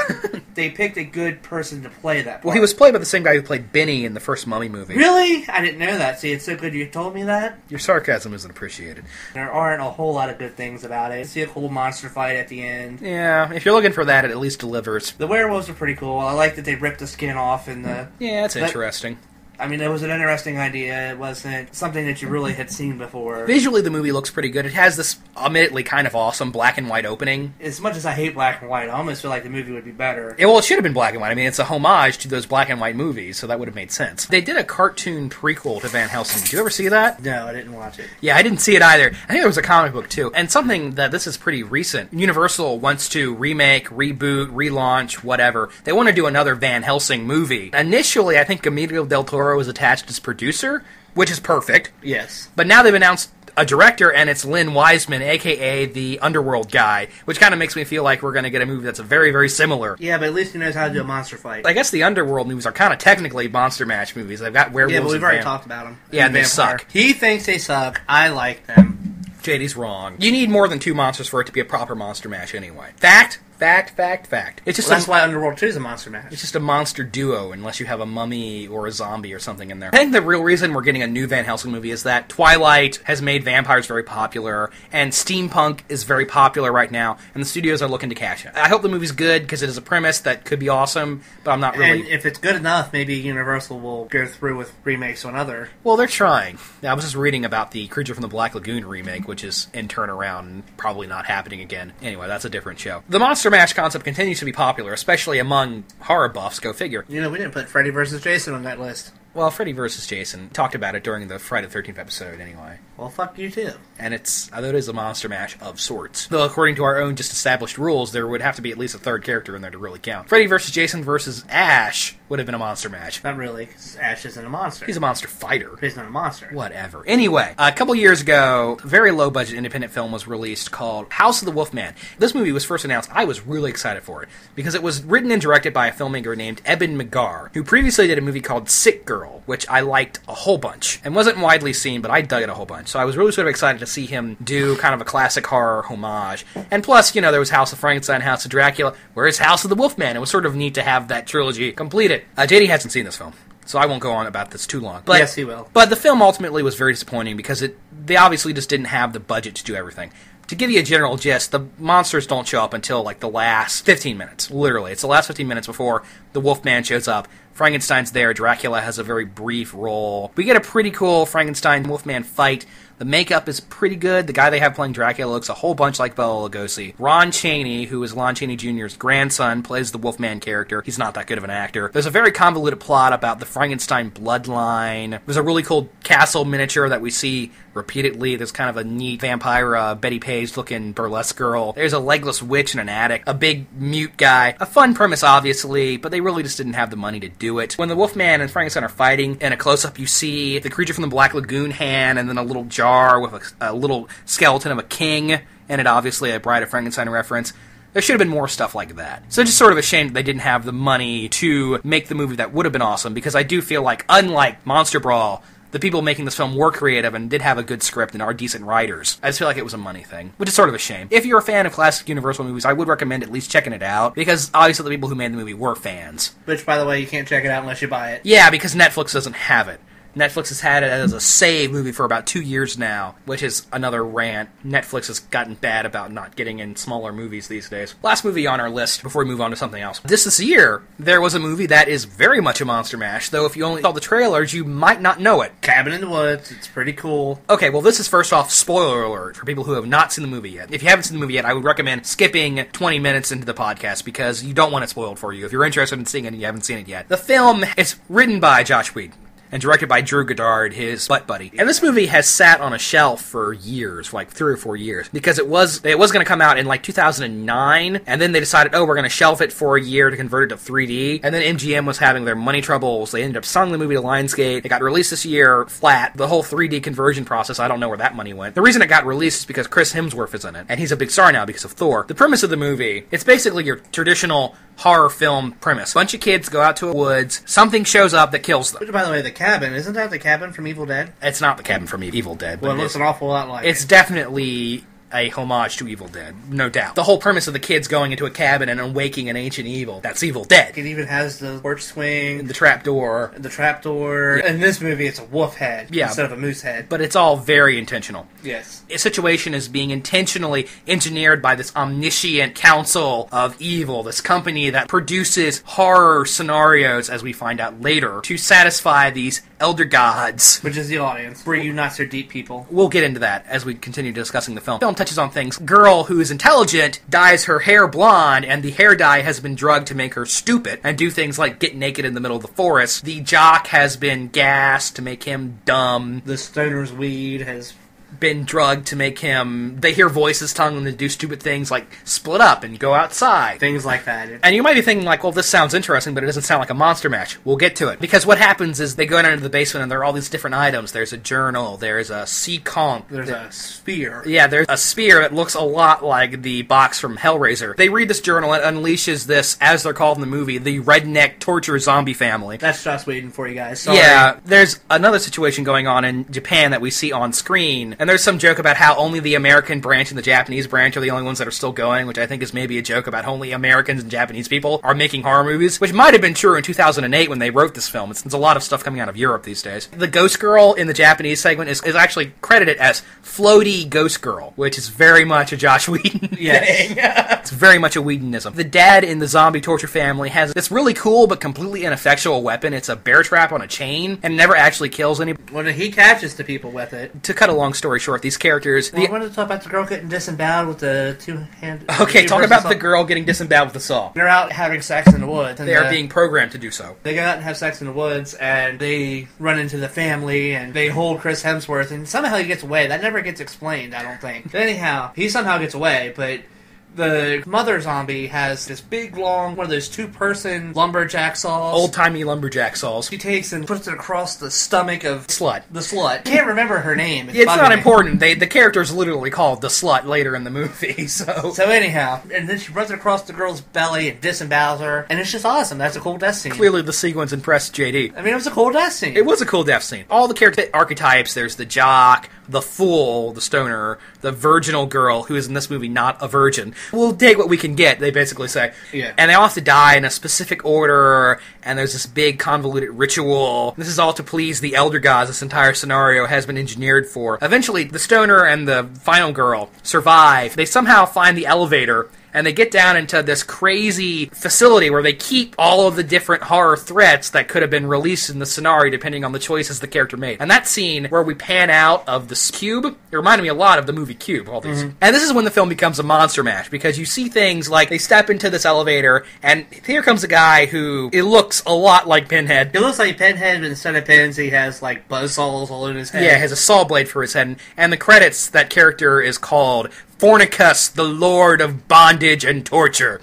They picked a good person to play that part. Well, he was played by the same guy who played Benny in the first Mummy movie. Really? I didn't know that. See, it's so good you told me that. Your sarcasm isn't appreciated. There aren't a whole lot of good things about it. See a cool monster fight at the end. Yeah, if you're looking for that, it at least delivers. The werewolves are pretty cool. I like that they ripped the skin off in the... Yeah, it's interesting. I mean, it was an interesting idea. It wasn't something that you really had seen before. Visually, the movie looks pretty good. It has this, admittedly, kind of awesome black and white opening. As much as I hate black and white, I almost feel like the movie would be better. Well, it should have been black and white. I mean, it's a homage to those black and white movies, so that would have made sense. They did a cartoon prequel to Van Helsing. Did you ever see that? No, I didn't watch it. Yeah, I didn't see it either. I think there was a comic book, too. And something that this is pretty recent. Universal wants to remake, reboot, relaunch, whatever. They want to do another Van Helsing movie. Initially, I think Emilio del Toro was attached as producer, which is perfect. Yes. But now they've announced a director, and it's Lynn Wiseman, a.k.a. the Underworld guy, which kind of makes me feel like we're going to get a movie that's very, very similar. Yeah, but at least he knows how to do a monster fight. I guess the Underworld movies are kind of technically monster mash movies. They've got werewolves. Yeah, but we've already and talked about them. Yeah, and they suck. He thinks they suck. I like them. JD's wrong. You need more than 2 monsters for it to be a proper monster mash anyway. Fact. It's just that's why Underworld 2 is a monster mash. It's just a monster duo, unless you have a mummy or a zombie or something in there. I think the real reason we're getting a new Van Helsing movie is that Twilight has made vampires very popular, and steampunk is very popular right now, and the studios are looking to cash it. I hope the movie's good, because it is a premise that could be awesome, but I'm not really... And if it's good enough, maybe Universal will go through with remakes on other... Well, they're trying. I was just reading about the Creature from the Black Lagoon remake, which is in turnaround and probably not happening again. Anyway, that's a different show. The Monster Mash concept continues to be popular, especially among horror buffs, go figure. You know, we didn't put Freddy vs. Jason on that list. Well, Freddy vs. Jason talked about it during the Friday the 13th episode, anyway. Well, fuck you, too. And although it is a monster mash of sorts. Though, according to our own just established rules, there would have to be at least a third character in there to really count. Freddy vs. Jason versus Ash would have been a monster mash. Not really, because Ash isn't a monster. He's a monster fighter. But he's not a monster. Whatever. Anyway, a couple years ago, a very low-budget independent film was released called House of the Wolfman. This movie was first announced. I was really excited for it, because it was written and directed by a filmmaker named Eben Megar, who previously did a movie called Sick Girl, which I liked a whole bunch, and wasn't widely seen, but I dug it a whole bunch. So I was really sort of excited to see him do kind of a classic horror homage. And plus, you know, there was House of Frankenstein, House of Dracula. Where's House of the Wolfman? It was sort of neat to have that trilogy completed. JD hasn't seen this film, so I won't go on about this too long. But, yes, he will. But the film ultimately was very disappointing because they obviously just didn't have the budget to do everything. To give you a general gist, the monsters don't show up until, like, the last 15 minutes. Literally. It's the last 15 minutes before the Wolfman shows up. Frankenstein's there. Dracula has a very brief role. We get a pretty cool Frankenstein-Wolfman fight. The makeup is pretty good. The guy they have playing Dracula looks a whole bunch like Bela Lugosi. Ron Chaney, who is Lon Chaney Jr.'s grandson, plays the Wolfman character. He's not that good of an actor. There's a very convoluted plot about the Frankenstein bloodline. There's a really cool castle miniature that we see repeatedly. There's kind of a neat vampire, Betty Page-looking burlesque girl. There's a legless witch in an attic. A big mute guy. A fun premise, obviously, but they really just didn't have the money to do it. When the Wolfman and Frankenstein are fighting, in a close-up you see the Creature from the Black Lagoon hand, and then a little jar with a little skeleton of a king, and it obviously a Bride of Frankenstein reference. There should have been more stuff like that. So just sort of a shame that they didn't have the money to make the movie that would have been awesome, because I do feel like, unlike Monster Brawl, the people making this film were creative and did have a good script and are decent writers. I just feel like it was a money thing, which is sort of a shame. If you're a fan of classic Universal movies, I would recommend at least checking it out, because obviously the people who made the movie were fans. Which, by the way, you can't check it out unless you buy it. Yeah, because Netflix doesn't have it. Netflix has had it as a save movie for about 2 years now, which is another rant. Netflix has gotten bad about not getting in smaller movies these days. Last movie on our list before we move on to something else. This year, there was a movie that is very much a monster mash, though if you only saw the trailers, you might not know it. Cabin in the Woods. It's pretty cool. Okay, well, this is first off, spoiler alert for people who have not seen the movie yet. If you haven't seen the movie yet, I would recommend skipping 20 minutes into the podcast, because you don't want it spoiled for you. If you're interested in seeing it and you haven't seen it yet. The film is written by Josh Whedon. and directed by Drew Goddard, his butt buddy. And this movie has sat on a shelf for years, like 3 or 4 years, because it was going to come out in like 2009, and then they decided, we're going to shelf it for a year to convert it to 3D, and then MGM was having their money troubles. They ended up selling the movie to Lionsgate. It got released this year flat. The whole 3D conversion process, I don't know where that money went. The reason it got released is because Chris Hemsworth is in it, and he's a big star now because of Thor. The premise of the movie, it's basically your traditional horror film premise. A bunch of kids go out to a woods, something shows up that kills them. Which, by the way, the cabin, isn't that the cabin from Evil Dead? It's not the cabin from Evil Dead. Well, it looks an awful lot like it's definitely a homage to Evil Dead, no doubt. The whole premise of the kids going into a cabin and awaking an ancient evil, that's Evil Dead. It even has the porch swing, the trapdoor. Yeah. In this movie, it's a wolf head instead of a moose head. But it's all very intentional. Yes. A situation is being intentionally engineered by this omniscient council of evil, this company that produces horror scenarios, as we find out later, to satisfy these elder gods. Which is the audience. We're you not so deep people. We'll get into that as we continue discussing the film. The film touches on things. Girl who is intelligent dyes her hair blonde, and the hair dye has been drugged to make her stupid and do things like get naked in the middle of the forest. The jock has been gassed to make him dumb. The stoner's weed has been drugged to make him... They hear voices telling them to do stupid things like split up and go outside. Things like that. And you might be thinking, like, well, this sounds interesting, but it doesn't sound like a monster mash. We'll get to it. Because what happens is they go down into the basement and there are all these different items. There's a journal, there's a sea conch. There's a spear. Yeah, there's a spear that looks a lot like the box from Hellraiser. They read this journal and it unleashes this, as they're called in the movie, the redneck torture zombie family. That's Joss Whedon for you guys. Sorry. Yeah, there's another situation going on in Japan that we see on screen, and there's some joke about how only the American branch and the Japanese branch are the only ones that are still going, which I think is maybe a joke about only Americans and Japanese people are making horror movies, which might have been true in 2008 when they wrote this film. There's a lot of stuff coming out of Europe these days. The Ghost Girl in the Japanese segment is actually credited as Floaty Ghost Girl, which is very much a Joss Whedon thing. It's very much a Whedonism. The dad in the zombie torture family has this really cool but completely ineffectual weapon. It's a bear trap on a chain, and never actually kills anybody. Well, he catches the people with it. To cut a long story short, these characters... I wanted to talk about the girl getting disemboweled with the two-handed... Okay, talk about the girl getting disemboweled with the saw. They're out having sex in the woods. They are being programmed to do so. They go out and have sex in the woods, and they run into the family, and they hold Chris Hemsworth, and somehow he gets away. That never gets explained, I don't think. But anyhow, he somehow gets away, but... The mother zombie has this big, long, one of those two-person lumberjack saws. Old-timey lumberjack saws. She takes and puts it across the stomach of... Slut. The slut. I can't remember her name. It's not important. The character's literally called the slut later in the movie, so... So anyhow, and then she runs it across the girl's belly and disembowels her, and it's just awesome. That's a cool death scene. Clearly the sequence impressed JD. I mean, it was a cool death scene. It was a cool death scene. All the character archetypes, there's the jock, the fool, the stoner, the virginal girl, who is in this movie not a virgin. We'll take what we can get, they basically say. Yeah. And they all have to die in a specific order, and there's this big convoluted ritual. This is all to please the elder gods. This entire scenario has been engineered for. Eventually, the stoner and the final girl survive. They somehow find the elevator, and they get down into this crazy facility where they keep all of the different horror threats that could have been released in the scenario depending on the choices the character made. And that scene where we pan out of the cube, it reminded me a lot of the movie Cube. All these. Mm-hmm. And this is when the film becomes a monster mash, because you see things like they step into this elevator, and here comes a guy who, it looks a lot like Pinhead. It looks like Pinhead, but instead of pins, he has like buzzsaws all in his head. Yeah, he has a saw blade for his head. And the credits, that character is called Fornicus, the Lord of Bondage and Torture.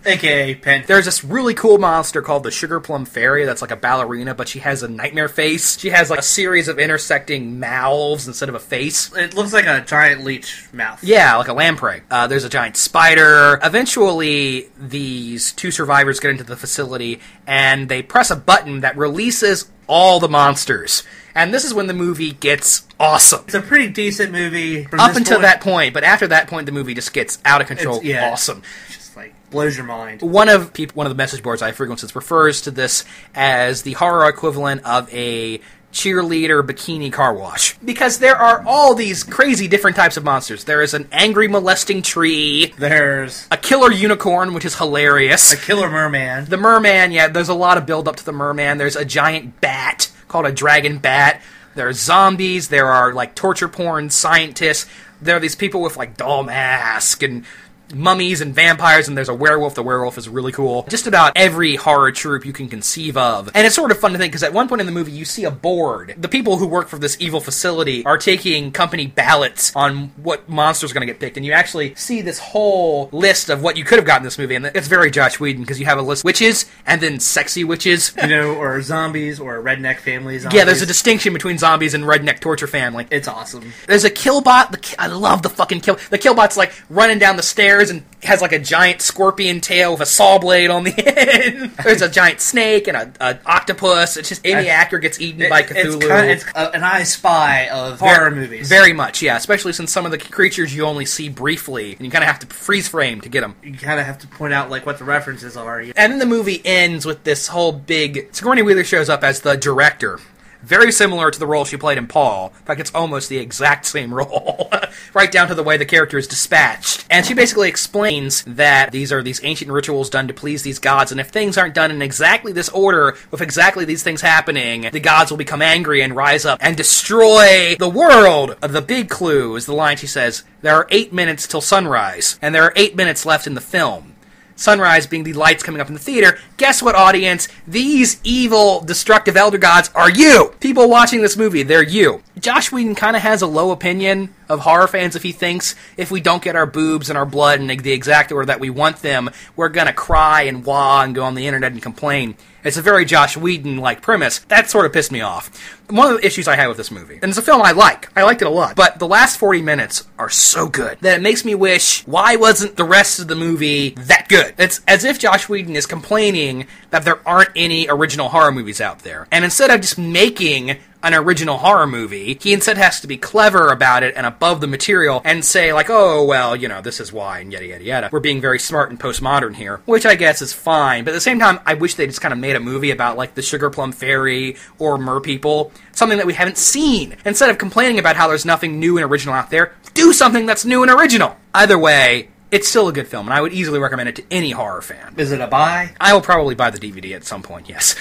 A.K.A. Pen. There's this really cool monster called the Sugar Plum Fairy that's like a ballerina, but she has a nightmare face. She has like a series of intersecting mouths instead of a face. It looks like a giant leech mouth. Yeah, like a lamprey. There's a giant spider. Eventually, these two survivors get into the facility, and they press a button that releases all the monsters. And this is when the movie gets awesome. It's a pretty decent movie. Up until that point, but after that point, the movie just gets out of control. Awesome. Just like blows your mind. One of the message boards I frequent refers to this as the horror equivalent of a cheerleader bikini car wash. Because there are all these crazy different types of monsters. There is an angry molesting tree. There's a killer unicorn, which is hilarious. A killer merman. The merman, yeah, there's a lot of build up to the merman. There's a giant bat called a dragon bat. There are zombies. There are, like, torture porn scientists. There are these people with, like, doll masks and mummies and vampires, and there's a werewolf. The werewolf is really cool. Just about every horror trope you can conceive of. And it's sort of fun to think, because at one point in the movie, you see a board. The people who work for this evil facility are taking company ballots on what monster's going to get picked, and you actually see this whole list of what you could have gotten in this movie, and it's very Joss Whedon, because you have a list of witches, and then sexy witches. Or zombies, or redneck family zombies. Yeah, there's a distinction between zombies and redneck torture family. It's awesome. There's a killbot. I love the fucking kill. The killbot's like running down the stairs and has like a giant scorpion tail with a saw blade on the end. There's a giant snake and an octopus. It's just any actor gets eaten by Cthulhu. It's an I Spy of horror movies. Very much, yeah. Especially since some of the creatures you only see briefly, and you kind of have to freeze frame to get them. You kind of have to point out like what the references are. And then the movie ends with this whole big... Sigourney Weaver shows up as the director. Very similar to the role she played in Paul. In fact, it's almost the exact same role. Right down to the way the character is dispatched. And she basically explains that these are these ancient rituals done to please these gods, and if things aren't done in exactly this order, with exactly these things happening, the gods will become angry and rise up and destroy the world. The big clue is the line she says, there are 8 minutes till sunrise, and there are 8 minutes left in the film. Sunrise being the lights coming up in the theater. Guess what, audience? These evil, destructive elder gods are you! People watching this movie, they're you. Joss Whedon kind of has a low opinion of horror fans if he thinks if we don't get our boobs and our blood in the exact order that we want them, we're gonna cry and wah and go on the internet and complain. It's a very Joss Whedon-like premise. That sort of pissed me off. One of the issues I had with this movie, and it's a film I like. I liked it a lot. But the last 40 minutes are so good that it makes me wish, why wasn't the rest of the movie that good? It's as if Joss Whedon is complaining that there aren't any original horror movies out there. And instead of just making an original horror movie, he instead has to be clever about it and above the material and say, like, oh, well, this is why, and yada, yada, yada. We're being very smart and postmodern here, which I guess is fine. But at the same time, I wish they just kind of made a movie about, like, the Sugar Plum Fairy or Mer People, something that we haven't seen. Instead of complaining about how there's nothing new and original out there, do something that's new and original. Either way, it's still a good film, and I would easily recommend it to any horror fan. Is it a buy? I will probably buy the DVD at some point, yes.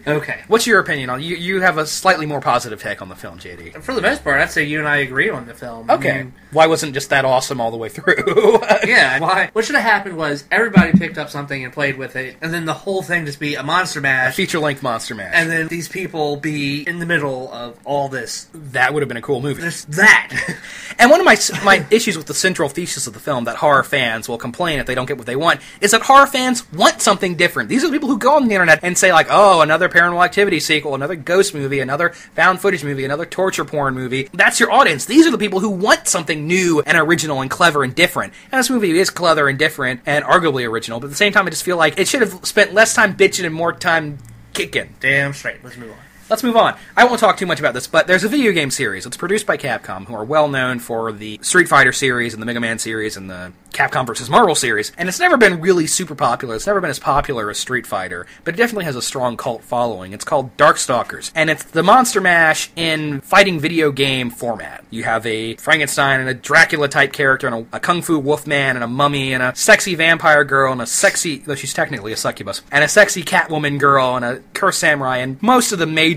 Okay. What's your opinion on it? You have a slightly more positive take on the film, JD. For the most part, I'd say you and I agree on the film. Okay. I mean, why wasn't just that awesome all the way through? Yeah. Why? What should have happened was everybody picked up something and played with it, and then the whole thing just be a monster mash. A feature-length monster mash. And then these people be in the middle of all this. That would have been a cool movie. Just that. And one of my issues with the central thesis of the film that horror fans will complain if they don't get what they want is that horror fans want something different. These are the people who go on the internet and say, like, oh, another Paranormal Activity sequel, another ghost movie, another found footage movie, another torture porn movie. That's your audience. These are the people who want something new and original and clever and different. And this movie is clever and different and arguably original, but at the same time I just feel like it should have spent less time bitching and more time kicking. Damn straight. Let's move on. Let's move on. I won't talk too much about this, but there's a video game series. It's produced by Capcom, who are well known for the Street Fighter series and the Mega Man series and the Capcom vs. Marvel series. And it's never been really super popular. It's never been as popular as Street Fighter, but it definitely has a strong cult following. It's called Darkstalkers, and it's the Monster Mash in fighting video game format. You have a Frankenstein and a Dracula-type character and a Kung Fu Wolfman and a mummy and a sexy vampire girl and a sexy, though she's technically a succubus, and a sexy Catwoman girl and a cursed samurai and most of the major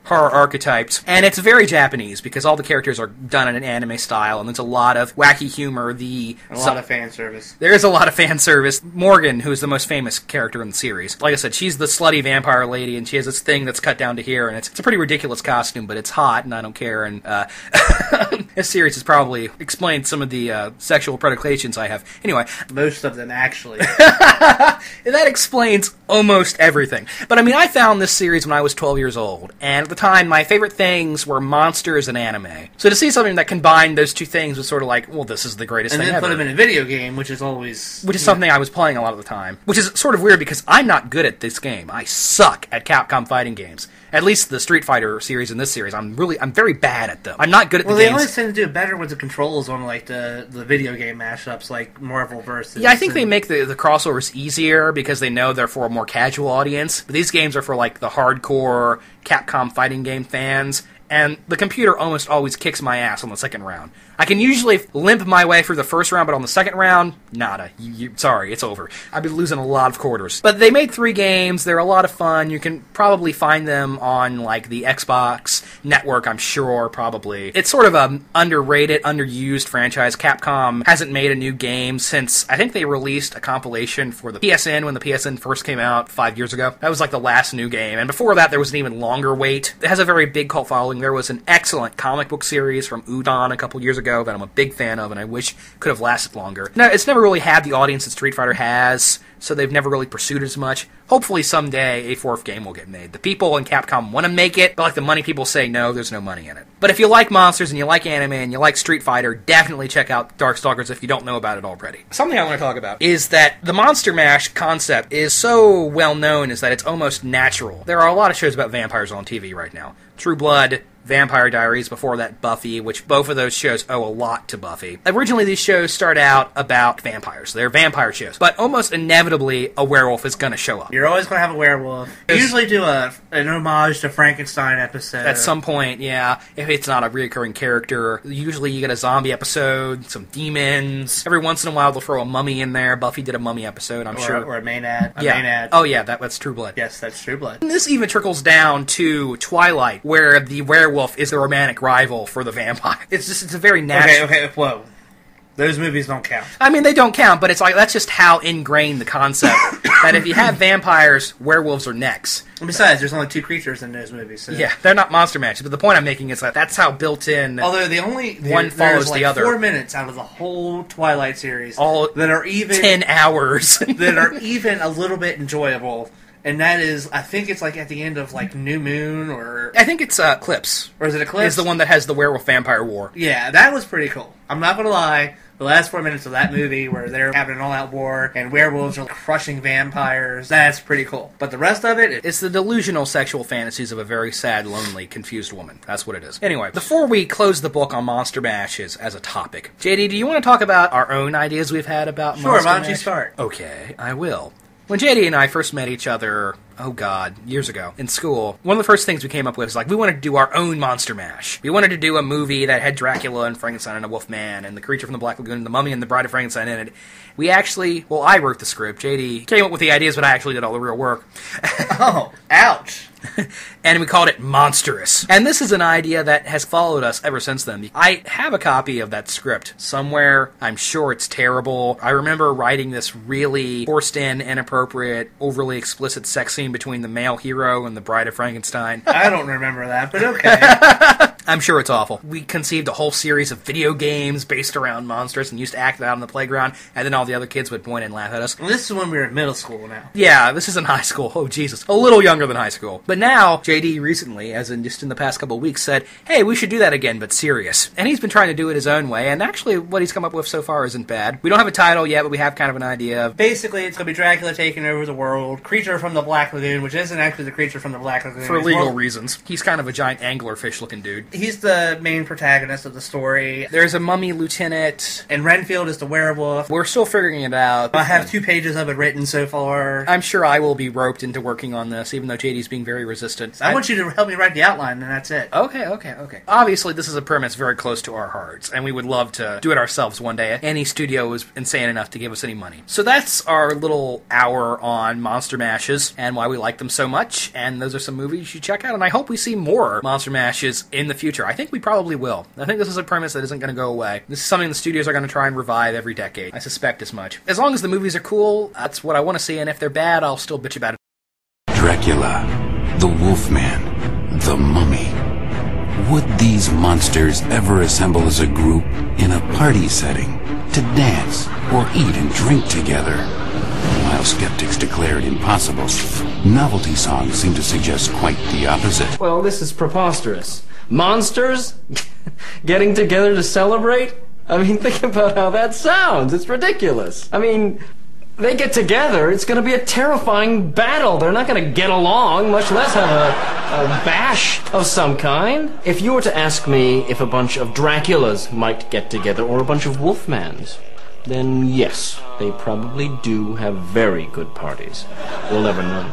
horror archetypes. And it's very Japanese because all the characters are done in an anime style, and there's a lot of wacky humor. A lot of fan service. There is a lot of fan service. Morgan, who's the most famous character in the series, like I said, she's the slutty vampire lady, and she has this thing that's cut down to here, and it's a pretty ridiculous costume, but it's hot, and I don't care. And this series has probably explained some of the sexual predilections I have. Anyway, most of them actually. That explains almost everything. But I mean, I found this series when I was 12 years old, and at the time, my favorite things were monsters and anime. So to see something that combined those two things was sort of like, well, this is the greatest thing ever. And then put them in a video game, which is something I was playing a lot of the time. Which is sort of weird because I'm not good at this game. I suck at Capcom fighting games. At least the Street Fighter series and this series, I'm very bad at them. I'm not good at the games. Well, they always tend to do it better with the controls on, like, the video game mashups, like Marvel versus... Yeah, I think they make the crossovers easier because they know they're for a more casual audience. But these games are for, like, the hardcore Capcom fighting game fans. and the computer almost always kicks my ass on the second round. I can usually limp my way through the first round, but on the second round, nada. Sorry, it's over. I've been losing a lot of quarters. But they made 3 games. They're a lot of fun. You can probably find them on, like, the Xbox network, I'm sure, probably. It's sort of an underrated, underused franchise. Capcom hasn't made a new game since, I think they released a compilation for the PSN when the PSN first came out 5 years ago. That was, like, the last new game. And before that, there was an even longer wait. It has a very big cult following. There was an excellent comic book series from Udon a couple years ago that I'm a big fan of, and I wish could have lasted longer. Now, it's never really had the audience that Street Fighter has, so they've never really pursued it as much. Hopefully someday a 4th game will get made. The people in Capcom want to make it, but like the money people say, no, there's no money in it. But if you like monsters and you like anime and you like Street Fighter, definitely check out Darkstalkers if you don't know about it already. Something I want to talk about is that the Monster Mash concept is so well known is that it's almost natural. There are a lot of shows about vampires on TV right now. True Blood, Vampire Diaries, before that Buffy, which both of those shows owe a lot to Buffy. Originally, these shows start out about vampires. They're vampire shows. But almost inevitably, a werewolf is going to show up. You're always going to have a werewolf. They usually do an homage to Frankenstein episode. At some point, yeah. If it's not a recurring character, usually you get a zombie episode, some demons. Every once in a while, they'll throw a mummy in there. Buffy did a mummy episode, I'm sure. Or a Maynad. Yeah. Oh, yeah, that's True Blood. Yes, that's True Blood. And this even trickles down to Twilight, where the werewolf is the romantic rival for the vampire. It's a very natural... Okay, whoa. Those movies don't count. I mean, they don't count, but it's like, that's just how ingrained the concept, that if you have vampires, werewolves are next. And besides, there's only 2 creatures in those movies. So. Yeah, they're not monster matches, but the point I'm making is that that's how built in Although one follows like the other. 4 minutes out of the whole Twilight series all that are even... 10 hours. that are even a little bit enjoyable. And that is, I think it's like at the end of like New Moon or... I think it's Eclipse. Or is it Eclipse? It's the one that has the werewolf-vampire war. Yeah, that was pretty cool. I'm not going to lie. The last 4 minutes of that movie where they're having an all-out war and werewolves are crushing vampires, that's pretty cool. But the rest of it... It's the delusional sexual fantasies of a very sad, lonely, confused woman. That's what it is. Anyway, before we close the book on Monster Mash as a topic, JD, do you want to talk about our own ideas we've had about Monster Mash? Sure, why don't you start? Okay, I will. When JD and I first met each other, oh god, years ago, in school, one of the first things we came up with was like, we wanted to do our own Monster Mash. We wanted to do a movie that had Dracula and Frankenstein and a Wolfman and the Creature from the Black Lagoon and the Mummy and the Bride of Frankenstein in it. We actually, well, I wrote the script. JD came up with the ideas, but I actually did all the real work. Oh, ouch. And we called it Monstrous. And this is an idea that has followed us ever since then. I have a copy of that script somewhere. I'm sure it's terrible. I remember writing this really forced-in, inappropriate, overly explicit sex scene between the male hero and the Bride of Frankenstein. I don't remember that, but okay. I'm sure it's awful. We conceived a whole series of video games based around Monstrous and used to act it out on the playground, and then all the other kids would point and laugh at us. Well, this is when we were in middle school now. Yeah, this isn't high school. Oh, Jesus. A little younger than high school. But now, JD recently, as in just in the past couple of weeks, said, hey, we should do that again, but serious. And he's been trying to do it his own way, and actually what he's come up with so far isn't bad. We don't have a title yet, but we have kind of an idea. Basically, it's going to be Dracula taking over the world, Creature from the Black Lagoon, which isn't actually the Creature from the Black Lagoon. For legal reasons. He's kind of a giant anglerfish-looking dude. He's the main protagonist of the story. There's a mummy lieutenant. And Renfield is the werewolf. We're still figuring it out. I have 2 pages of it written so far. I'm sure I will be roped into working on this, even though JD's being very resistant. I want you to help me write the outline, and that's it. Okay. Obviously, this is a premise very close to our hearts, and we would love to do it ourselves one day. Any studio is insane enough to give us any money. So that's our little hour on Monster Mashes, and why we like them so much, and those are some movies you should check out, and I hope we see more Monster Mashes in the future. I think we probably will. I think this is a premise that isn't going to go away. This is something the studios are going to try and revive every decade. I suspect as much. As long as the movies are cool, that's what I want to see, and if they're bad, I'll still bitch about it. Dracula, the Wolfman, the Mummy. Would these monsters ever assemble as a group in a party setting to dance or eat and drink together? While skeptics declare it impossible, novelty songs seem to suggest quite the opposite. Well, this is preposterous. Monsters getting together to celebrate? I mean, think about how that sounds. It's ridiculous. I mean, they get together, it's going to be a terrifying battle. They're not going to get along, much less have a bash of some kind. If you were to ask me if a bunch of Draculas might get together or a bunch of Wolfmans, then yes, they probably do have very good parties. We'll never know.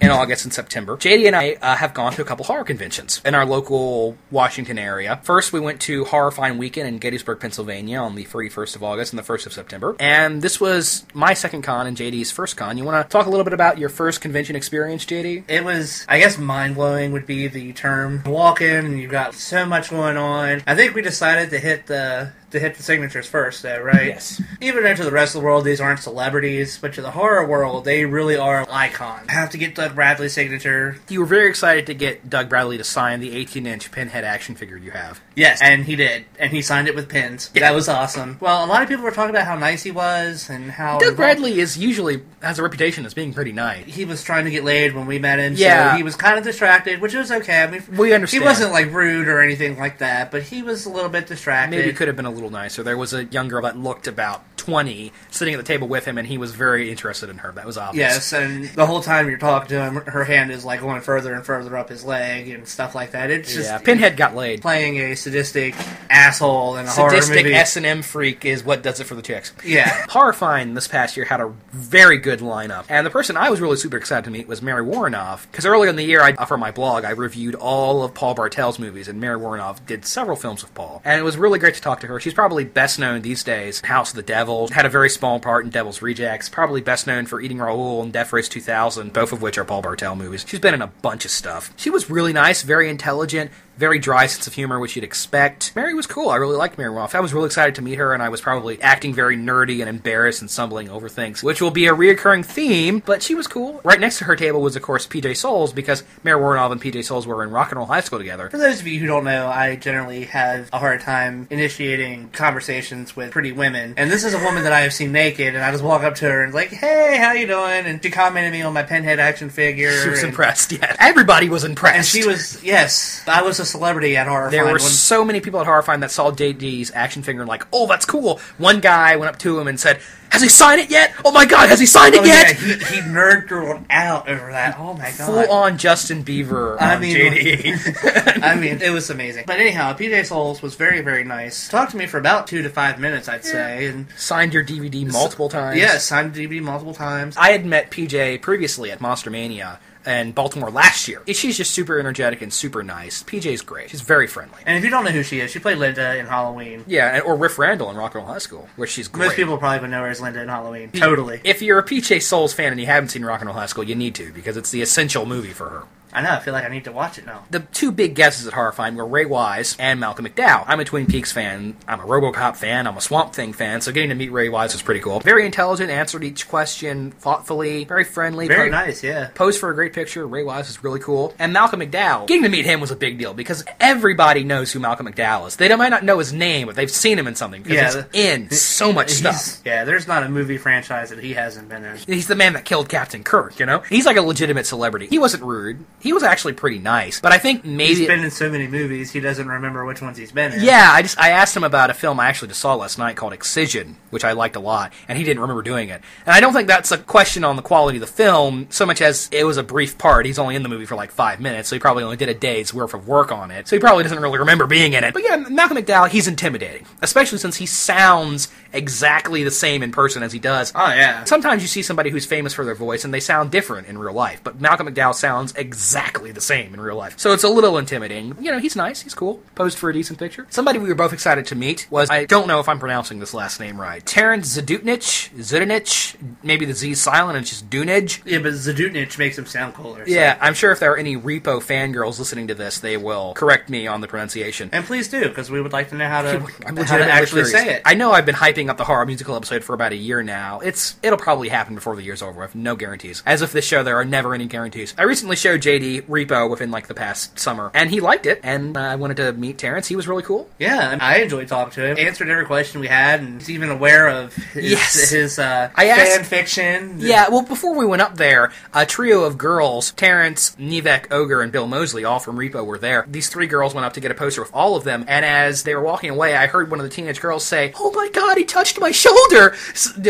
In August and September, JD and I have gone to a couple horror conventions in our local Washington area. First, we went to Horrorfind Weekend in Gettysburg, Pennsylvania on the 31st of August and the 1st of September. And this was my second con and JD's first con. You want to talk a little bit about your first convention experience, JD? It was, I guess, mind-blowing would be the term. Walk in and you've got so much going on. I think we decided to hit the signatures first, though, right? Yes. Even though to the rest of the world, these aren't celebrities, but to the horror world, they really are icons. I have to get Doug Bradley's signature. You were very excited to get Doug Bradley to sign the 18-inch Pinhead action figure you have. Yes, and he did. And he signed it with pins. Yeah. That was awesome. Well, a lot of people were talking about how nice he was and how... Doug Bradley has a reputation as being pretty nice. He was trying to get laid when we met him, yeah. So he was kind of distracted, which was okay. I mean, we understand. He wasn't, like, rude or anything like that, but he was a little bit distracted. Maybe could have been a little nicer. There was a young girl that looked about 20 sitting at the table with him, and he was very interested in her. That was obvious. Yes, and the whole time you're talking to him, her hand is like going further and further up his leg and stuff like that. It's just Pinhead got laid. Playing a sadistic asshole in a horror movie. Sadistic S&M freak is what does it for the chicks. Yeah. Horrorfind this past year had a very good lineup, and the person I was really super excited to meet was Mary Warrenoff, because earlier in the year, for my blog, I reviewed all of Paul Bartel's movies, and Mary Warrenoff did several films with Paul, and it was really great to talk to her. She's probably best known these days House of the Devil, had a very small part in Devil's Rejects, probably best known for Eating Raoul and Death Race 2000, both of which are Paul Bartel movies. She's been in a bunch of stuff. She was really nice, very intelligent, very dry sense of humor, which you'd expect. Mary was cool. I really liked Mary Warrenoff. I was really excited to meet her, and I was probably acting very nerdy and embarrassed and stumbling over things, which will be a reoccurring theme, but she was cool. Right next to her table was, of course, PJ Souls, because Mary Warrenoff and PJ Souls were in Rock and Roll High School together. For those of you who don't know, I generally have a hard time initiating conversations with pretty women, and this is a woman that I have seen naked, and I just walk up to her and like, hey, how you doing? And she commented me on my Pinhead action figure. She was impressed, yeah. Everybody was impressed. And she was, yes, I was a celebrity at Horrorfind. There were so many people at Horrorfind that saw JD's action figure and like, oh, that's cool. One guy went up to him and said, has he signed it yet? Oh my god, has he signed it yet? Yeah, he nerd girled out over that. Oh my god. Full on Justin Bieber on JD. I mean, it was amazing. But anyhow, PJ Souls was very, very nice. Talked to me for about 2 to 5 minutes, I'd say. And signed your DVD multiple times. Yeah, signed the DVD multiple times. I had met PJ previously at Monster-Mania in Baltimore last year. She's just super energetic and super nice. PJ's great. She's very friendly. And if you don't know who she is, she played Linda in Halloween. Yeah, or Riff Randall in Rock and Roll High School, where she's great. Most people probably would know her as Linda in Halloween. Totally. If you're a PJ Souls fan and you haven't seen Rock and Roll High School, you need to, because it's the essential movie for her. I know, I feel like I need to watch it now. The two big guesses at Horrorfind were Ray Wise and Malcolm McDowell. I'm a Twin Peaks fan, I'm a RoboCop fan, I'm a Swamp Thing fan, so getting to meet Ray Wise was pretty cool. Very intelligent, answered each question thoughtfully, very friendly. Very nice, yeah. Posed for a great picture. Ray Wise was really cool. And Malcolm McDowell, getting to meet him was a big deal, because everybody knows who Malcolm McDowell is. They might not know his name, but they've seen him in something, because he's in so much stuff. Yeah, there's not a movie franchise that he hasn't been in. He's the man that killed Captain Kirk, you know? He's like a legitimate celebrity. He wasn't rude. He was actually pretty nice, but I think maybe he's been in so many movies he doesn't remember which ones he's been in. Yeah, I asked him about a film I actually just saw last night called Excision, which I liked a lot, and he didn't remember doing it. And I don't think that's a question on the quality of the film so much as it was a brief part. He's only in the movie for like 5 minutes, so he probably only did a day's worth of work on it, so he probably doesn't really remember being in it. But yeah, Malcolm McDowell, he's intimidating, especially since he sounds exactly the same in person as he does. Oh yeah. Sometimes you see somebody who's famous for their voice and they sound different in real life, but Malcolm McDowell sounds exactly the same in real life. So it's a little intimidating. You know, he's nice, he's cool, posed for a decent picture. Somebody we were both excited to meet was, I don't know if I'm pronouncing this last name right, Terrence Zdutnich, maybe the Z's silent and it's just Dunage. Yeah, but Zdutnich makes him sound cooler. So. Yeah, I'm sure if there are any Repo fangirls listening to this, they will correct me on the pronunciation. And please do, because we would like to know how to actually say it. I know I've been hyping up the horror musical episode for about a year now. It'll probably happen before the year's over. I have no guarantees. As if this show, there are never any guarantees. I recently showed JD Repo within like the past summer, and he liked it, and I wanted to meet Terrence. He was really cool. Yeah, I enjoyed talking to him. Answered every question we had, and he's even aware of his fan fiction. Yeah, well, before we went up there, a trio of girls, Terrence, Nivek, Ogre, and Bill Mosley, all from Repo, were there. These 3 girls went up to get a poster with all of them, and as they were walking away, I heard one of the teenage girls say, "Oh my god, he touched my shoulder!"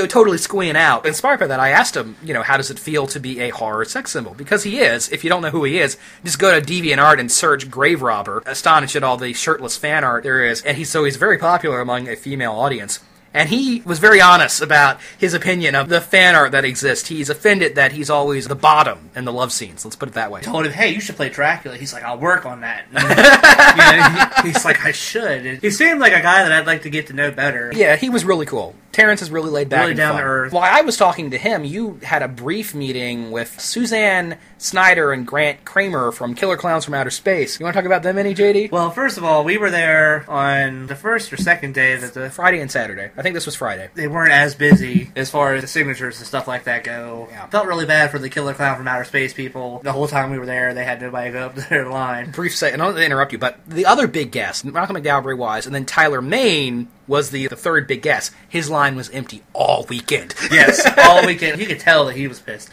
Totally squeeing out. Inspired by that, I asked him, how does it feel to be a horror sex symbol? Because he is. If you don't know who he is, just go to DeviantArt and search Grave Robber. Astonished at all the shirtless fan art there is. And he's very popular among a female audience. And he was very honest about his opinion of the fan art that exists. He's offended that he's always the bottom in the love scenes. Let's put it that way. I told him, hey, you should play Dracula. He's like, I'll work on that. He's like, I should. He seemed like a guy that I'd like to get to know better. Yeah, he was really cool. Terrence is really laid back really and down fun. to earth. While I was talking to him, you had a brief meeting with Suzanne Snyder and Grant Kramer from Killer Clowns from Outer Space. You want to talk about them any, JD? Well, first of all, we were there on the first or second day that the Friday and Saturday. I think this was Friday. They weren't as busy as far as the signatures and stuff like that go. Yeah. Felt really bad for the Killer Clown from Outer Space people. The whole time we were there, they had nobody go up to their line. Brief say, and I don't want to interrupt you, but the other big guest, Malcolm McDowell, Bray Wise, and then Tyler Main was the third big guest. His line was empty all weekend. Yes, all weekend. You could tell that he was pissed.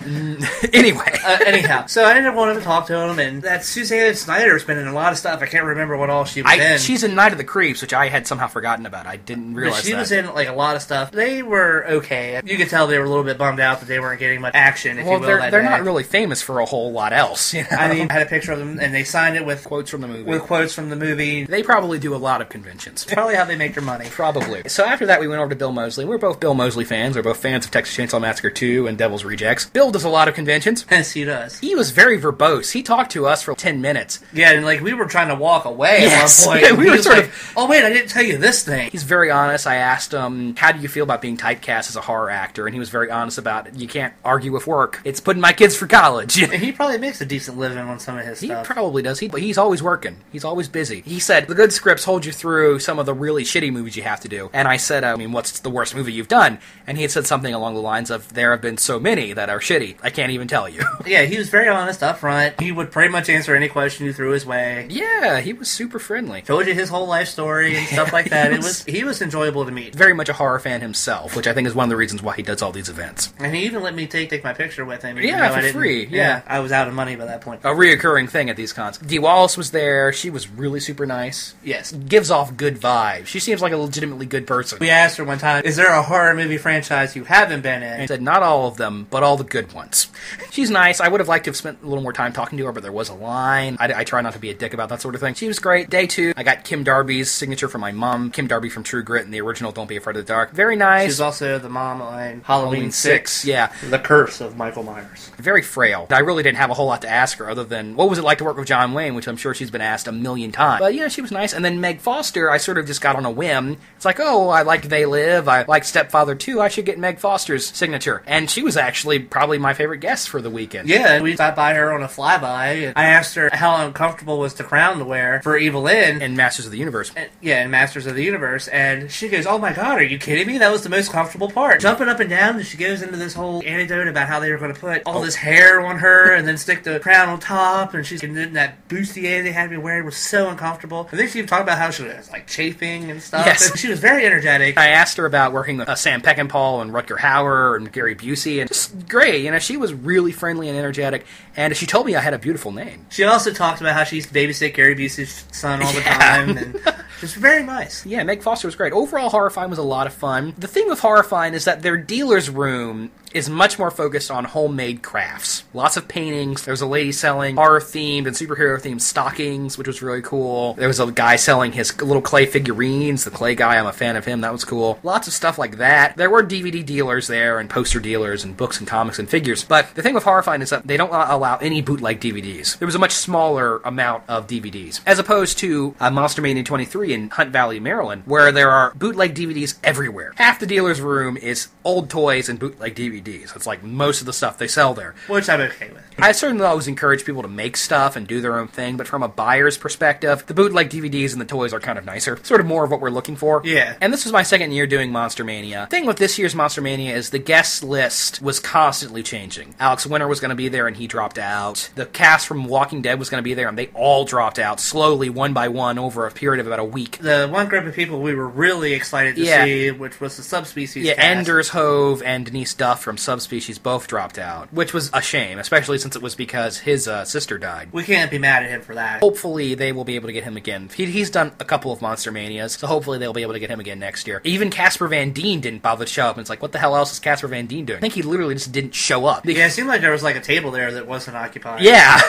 Anyway. Anyhow, so I ended up wanting to talk to him, and that Suzanne Snyder's been in a lot of stuff. I can't remember what all she was in. She's in Night of the Creeps, which I had somehow forgotten about. I didn't realize but she that. was in like a lot of stuff. They were okay. You could tell they were a little bit bummed out that they weren't getting much action, if you will, that they're day. not really famous for a whole lot else. You know? I mean, I had a picture of them, and they signed it with quotes from the movie. With quotes from the movie. They probably do a lot of conventions. Probably how they make their money. Probably. So after that, we went over to Bill Moseley. We're both Bill Moseley fans. We're both fans of Texas Chainsaw Massacre 2 and Devil's Rejects. Bill does a lot of conventions. Yes, he does. He was very verbose. He talked to us for 10 minutes. Yeah, and like we were trying to walk away yes. at one point. We were sort of, oh wait, I didn't tell you this thing. He's very honest. I asked him, how do you feel about being typecast as a horror actor? And he was very honest about it. You can't argue with work. It's putting my kids for college. And he probably makes a decent living on some of his stuff. He probably does. But he's always working. He's always busy. He said, the good scripts hold you through some of the really shitty movies you have to do. And I said, I mean, what's the worst movie you've done? And he had said something along the lines of, there have been so many that are shitty. I can't even tell you. Yeah, he was very honest up front. He would pretty much answer any question you threw his way. Yeah, he was super friendly. Told you his whole life story and stuff like that. He was enjoyable to meet. Very much a horror fan himself, which I think is one of the reasons why he does all these events. And he even let me take my picture with him. Yeah, for free. Yeah, I was out of money by that point. A reoccurring thing at these cons. Dee Wallace was there. She was really super nice. Yes. Gives off good vibes. She seems like a legitimately good person. We asked her one time, is there a horror movie franchise you haven't been in? And said, not all of them, but all the good ones. She's nice. I would have liked to have spent a little more time talking to her, but there was a line. I try not to be a dick about that sort of thing. She was great. Day 2, I got Kim Darby's signature from my mom. Kim Darby from True Grit and the original Don't Be Afraid of the Dark. Very nice. She's also the mom on Halloween 6. Yeah. The Curse of Michael Myers. Very frail. I really didn't have a whole lot to ask her other than, what was it like to work with John Wayne, which I'm sure she's been asked a million times. But, yeah, she was nice. And then Meg Foster, I sort of just got on a whim. It's like, oh, I liked They Live. I liked Stepfather 2. I should get Meg Foster's signature. And she was actually probably my favorite guest for the weekend. Yeah, we stopped by her on a flyby. And I asked her how uncomfortable was the crown to wear for Evil Lynn. In Masters of the Universe. In Masters of the Universe. And she goes, oh my god, are you kidding me? That was the most comfortable part. Jumping up and down, and she goes into this whole anecdote about how they were going to put all this hair on her and then stick the crown on top. And she's and that bustier they had me wearing was so uncomfortable. And then she even talked about how she was like chafing and stuff. Yes. And she was very energetic. I asked her about working with Sam Peckinpah and Rutger Hauer and Gary Busey, and just great. You know, she was really friendly and energetic, and she told me I had a beautiful name. She also talked about how she used to babysit Gary Busey's son all the time, and just very nice. Yeah, Meg Foster was great. Overall, Horrorfind was a lot of fun. The thing with Horrorfind is that their dealer's room is much more focused on homemade crafts. Lots of paintings. There was a lady selling horror-themed and superhero-themed stockings, which was really cool. There was a guy selling his little clay figurines. The clay guy, I'm a fan of him. That was cool. Lots of stuff like that. There were DVD dealers there and poster dealers and books and comics and figures. But the thing with Horrorfind is that they don't allow any bootleg DVDs. There was a much smaller amount of DVDs, as opposed to Monster-Mania 23 in Hunt Valley, Maryland, where there are bootleg DVDs everywhere. Half the dealer's room is old toys and bootleg DVDs. It's like most of the stuff they sell there. Which I'm okay with. I certainly always encourage people to make stuff and do their own thing, but from a buyer's perspective, the bootleg DVDs and the toys are kind of nicer. Sort of more of what we're looking for. Yeah. And this was my second year doing Monster-Mania. The thing with this year's Monster-Mania is the guest list was constantly changing. Alex Winter was going to be there and he dropped out. The cast from Walking Dead was going to be there and they all dropped out slowly, one by one, over a period of about a week. The one group of people we were really excited to see, which was the Subspecies cast. Anders Hove and Denise Duff from Subspecies both dropped out, which was a shame, especially since it was because his sister died. We can't be mad at him for that. Hopefully they will be able to get him again. He's done a couple of Monster-Manias, so hopefully they'll be able to get him again next year. Even Casper Van Dien didn't bother to show up, and it's like, what the hell else is Casper Van Dien doing? I think he literally just didn't show up. Yeah, it seemed like there was like a table there that wasn't occupied. Yeah.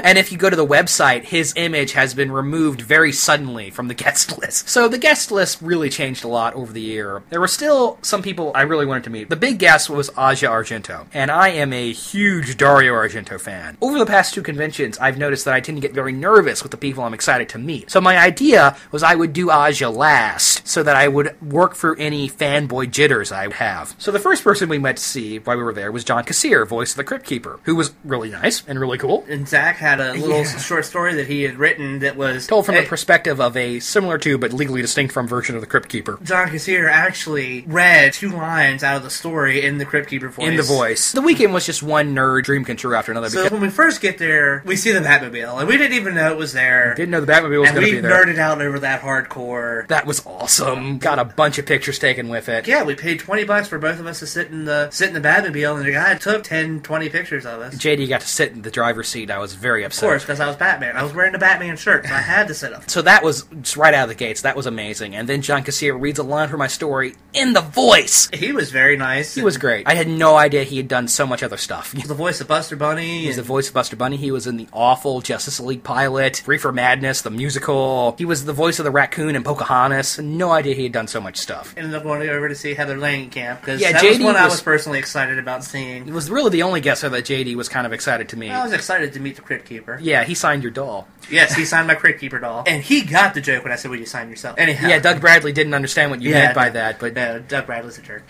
And if you go to the website, his image has been removed very suddenly from the guest guest list. So the guest list really changed a lot over the year. There were still some people I really wanted to meet. The big guest was Asia Argento, and I am a huge Dario Argento fan. Over the past 2 conventions, I've noticed that I tend to get very nervous with the people I'm excited to meet. So my idea was I would do Asia last, so that I would work through any fanboy jitters I would have. So the first person we met to see while we were there was John Cassier, voice of the Crypt Keeper, who was really nice and really cool. And Zack had a little short story that he had written that was told from the perspective of a similar to but legally distinct from version of the Crypt Keeper. John Cassier actually read 2 lines out of the story in the Crypt Keeper voice. In the voice. The weekend was just one nerd dream come true after another. So when we first get there, we see the Batmobile, and we didn't even know it was there. Didn't know the Batmobile was going to be there. And we nerded out over that hardcore. That was awesome. Got a bunch of pictures taken with it. Yeah, we paid $20 for both of us to sit in the Batmobile, and the guy took 10, 20 pictures of us. JD got to sit in the driver's seat. I was very upset. Of course, because I was Batman. I was wearing the Batman shirt, so I had to sit up. So that was just right out of the gates. That was amazing. And then John Cassier reads a line from my story in the voice. He was very nice. He was great. I had no idea he had done so much other stuff. He was the voice of Buster Bunny. He was the voice of Buster Bunny. He was in the awful Justice League pilot, Reefer Madness, the musical. He was the voice of the raccoon in Pocahontas. No idea he had done so much stuff. Ended up going over to see Heather Langenkamp, because yeah, that JD was one I was personally excited about seeing. It was really the only guest that JD was kind of excited to meet. I was excited to meet the Crypt Keeper. Yeah, he signed your doll. Yes, he signed my Crypt Keeper doll. And he got the joke when I said, "Would you sign yourself?" Anyhow. Yeah, Doug Bradley didn't understand what you meant by that, but... No, Doug Bradley's a jerk.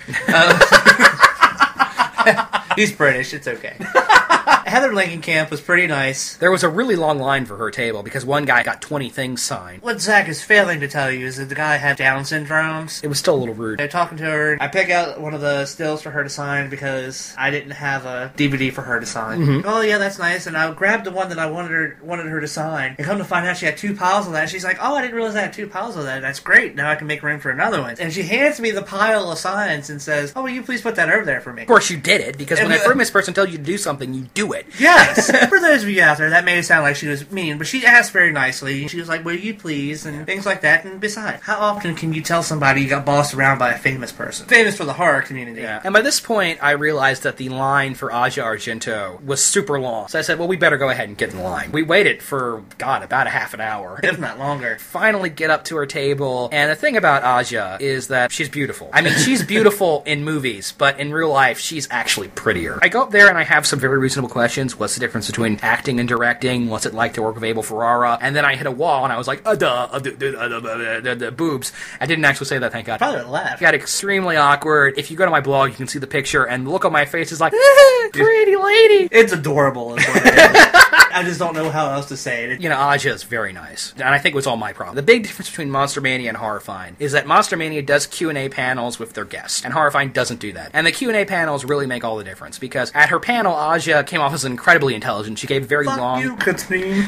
He's British, it's okay. Heather Langenkamp was pretty nice. There was a really long line for her table because one guy got 20 things signed. What Zack is failing to tell you is that the guy had Down syndromes. It was still a little rude. They're talking to her. I pick out one of the stills for her to sign because I didn't have a DVD for her to sign. Mm-hmm. Oh yeah, that's nice. And I grabbed the one that I wanted her to sign. And come to find out she had 2 piles of that. She's like, "Oh, I didn't realize I had 2 piles of that. That's great. Now I can make room for another one." And she hands me the pile of signs and says, "Oh, will you please put that over there for me?" Of course you did it, because when a famous person tells you to do something, you do it. Yes. For those of you out there, that may sound like she was mean, but she asked very nicely. She was like, "Will you please?" and things like that. And besides, how often can you tell somebody you got bossed around by a famous person? Famous for the horror community. Yeah. And by this point, I realized that the line for Asia Argento was super long. So I said, well, we better go ahead and get in line. We waited for, God, about a half an hour. If not longer. Finally get up to her table. And the thing about Asia is that she's beautiful. I mean, she's beautiful in movies, but in real life, she's actually prettier. I go up there and I have some very reasonable questions. What's the difference between acting and directing? What's it like to work with Abel Ferrara? And then I hit a wall and I was like, boobs. I didn't actually say that, thank God. Probably laughed. It got extremely awkward. If you go to my blog, you can see the picture, and the look on my face is like, pretty lady. It's adorable, is what it is. I just don't know how else to say it. You know, Aja is very nice, and I think it was all my problem. The big difference between Monster-Mania and Horrorfind is that Monster-Mania does Q&A panels with their guests, and Horrorfind doesn't do that. And the Q&A panels really make all the difference, because at her panel, Aja came off as incredibly intelligent. She gave very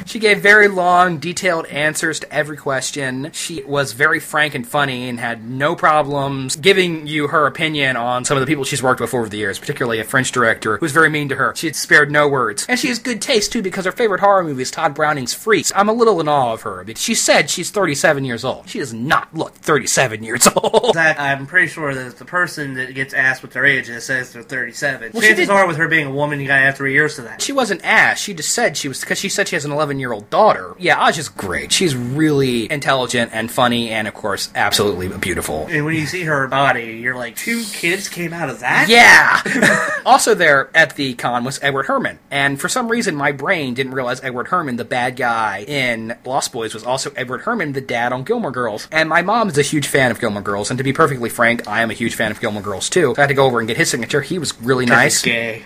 She gave very long, detailed answers to every question. She was very frank and funny and had no problems giving you her opinion on some of the people she's worked with over the years, particularly a French director who was very mean to her. She had spared no words. And she has good taste, too, because her favorite horror movie is Todd Browning's Freaks. I'm a little in awe of her, because she said she's 37 years old. She does not look 37 years old. That, I'm pretty sure that the person that gets asked what their age is says they're 37. Well, chances are, with her being a woman, you gotta have 3 years to that. She wasn't asked. She just said she was, because she said she has an 11-year-old daughter. Yeah, Aja's great. She's really intelligent and funny and, of course, absolutely beautiful. And when you see her body, you're like, 2 kids came out of that? Yeah! Also there at the con was Edward Herrmann. And for some reason, my brain didn't realize Edward Herrmann, the bad guy in Lost Boys, was also Edward Herrmann, the dad on Gilmore Girls. And my mom is a huge fan of Gilmore Girls. And to be perfectly frank, I am a huge fan of Gilmore Girls, too. So I had to go over and get his signature. He was really nice. He's gay.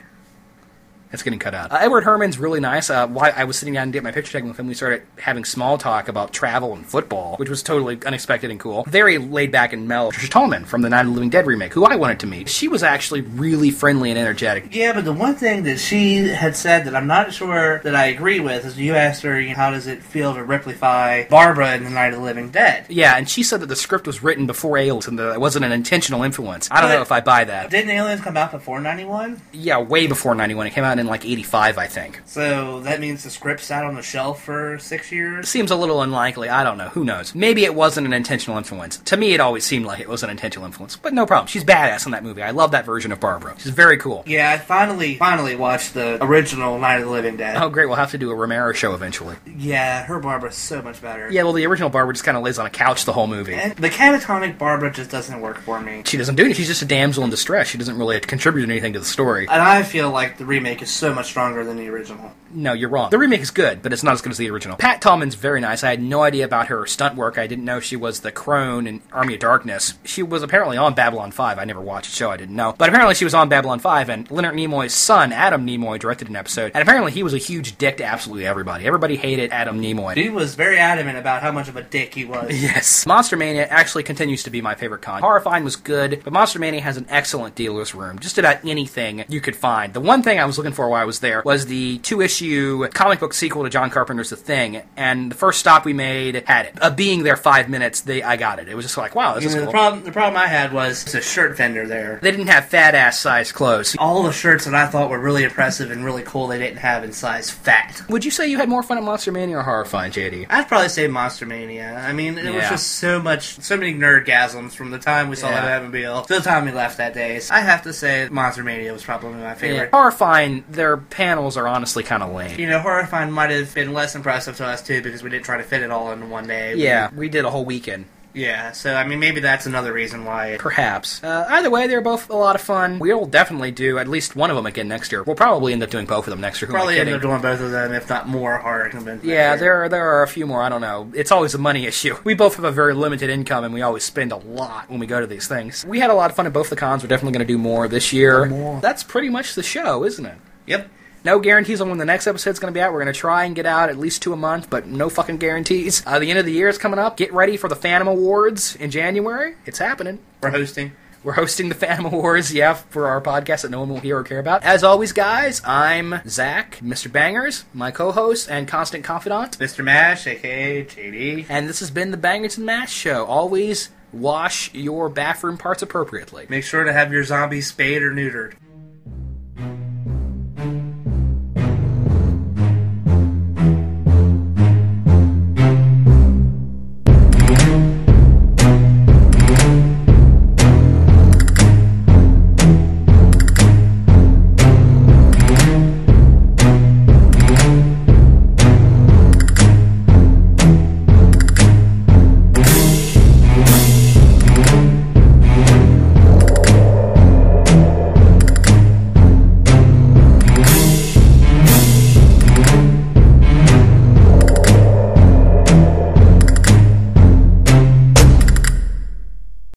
It's getting cut out. Edward Herrmann's really nice. While I was sitting down to get my picture taken with him, we started having small talk about travel and football, which was totally unexpected and cool. Very laid back and mellow. Trisha Tallman from the Night of the Living Dead remake, who I wanted to meet. She was actually really friendly and energetic. Yeah, but the one thing that she had said that I'm not sure that I agree with is you asked her, how does it feel to replify Barbara in the Night of the Living Dead? Yeah, and she said that the script was written before Aliens and that it wasn't an intentional influence. I don't know if I buy that. Didn't Aliens come out before 91? Yeah, way before 91. It came out in done in like 85, I think. So that means the script sat on the shelf for 6 years? Seems a little unlikely. I don't know. Who knows? Maybe it wasn't an intentional influence. To me, it always seemed like it was an intentional influence. But no problem. She's badass in that movie. I love that version of Barbara. She's very cool. Yeah, I finally watched the original Night of the Living Dead. Oh, great. We'll have to do a Romero show eventually. Yeah, her Barbara's so much better. Yeah, well, the original Barbara just kind of lays on a couch the whole movie. And the catatonic Barbara just doesn't work for me. She doesn't do anything. She's just a damsel in distress. She doesn't really contribute anything to the story. And I feel like the remake is so much stronger than the original. No, you're wrong. The remake is good, but it's not as good as the original. Pat Tallman's very nice. I had no idea about her stunt work. I didn't know she was the crone in Army of Darkness. She was apparently on Babylon 5. I never watched the show. I didn't know. But apparently she was on Babylon 5, and Leonard Nimoy's son, Adam Nimoy, directed an episode. And apparently he was a huge dick to absolutely everybody. Everybody hated Adam Nimoy. He was very adamant about how much of a dick he was. Yes. Monster-Mania actually continues to be my favorite con. Horrorfind was good, but Monster-Mania has an excellent dealer's room. Just about anything you could find. The one thing I was looking for while I was there was the 2-issue comic book sequel to John Carpenter's The Thing, and the first stop we made had it. Being there 5 minutes, I got it. It was just like, wow, this is cool. The problem I had was the shirt vendor there. They didn't have fat-ass size clothes. All the shirts that I thought were really impressive and really cool, they didn't have in size fat. Would you say you had more fun at Monster-Mania or Horrorfind, JD? I'd probably say Monster-Mania. I mean, it was just so many nerdgasms from the time we saw that Batmobile to the time we left that day. So I have to say Monster-Mania was probably my favorite. Yeah. Horrorfind, their panels are honestly kind of lame. You know, Horrorfind might have been less impressive to us, too, because we didn't try to fit it all in one day. Yeah, we did a whole weekend. Yeah, so, I mean, maybe that's another reason why. Perhaps. Either way, they're both a lot of fun. We'll definitely do at least one of them again next year. We'll probably end up doing both of them next year. Probably end up doing both of them, if not more horror conventions. Yeah, there are a few more. I don't know. It's always a money issue. We both have a very limited income, and we always spend a lot when we go to these things. We had a lot of fun at both the cons. We're definitely going to do more this year. That's pretty much the show, isn't it? Yep. No guarantees on when the next episode's going to be out. We're going to try and get out at least 2 a month, but no fucking guarantees. The end of the year is coming up. Get ready for the Phantom Awards in January. It's happening. We're hosting the Phantom Awards, for our podcast that no one will hear or care about. As always, guys, I'm Zack, Mr. Bangers, my co-host and constant confidant. Mr. Mash, a.k.a. JD. And this has been the Bangers and Mash Show. Always wash your bathroom parts appropriately. Make sure to have your zombies spayed or neutered.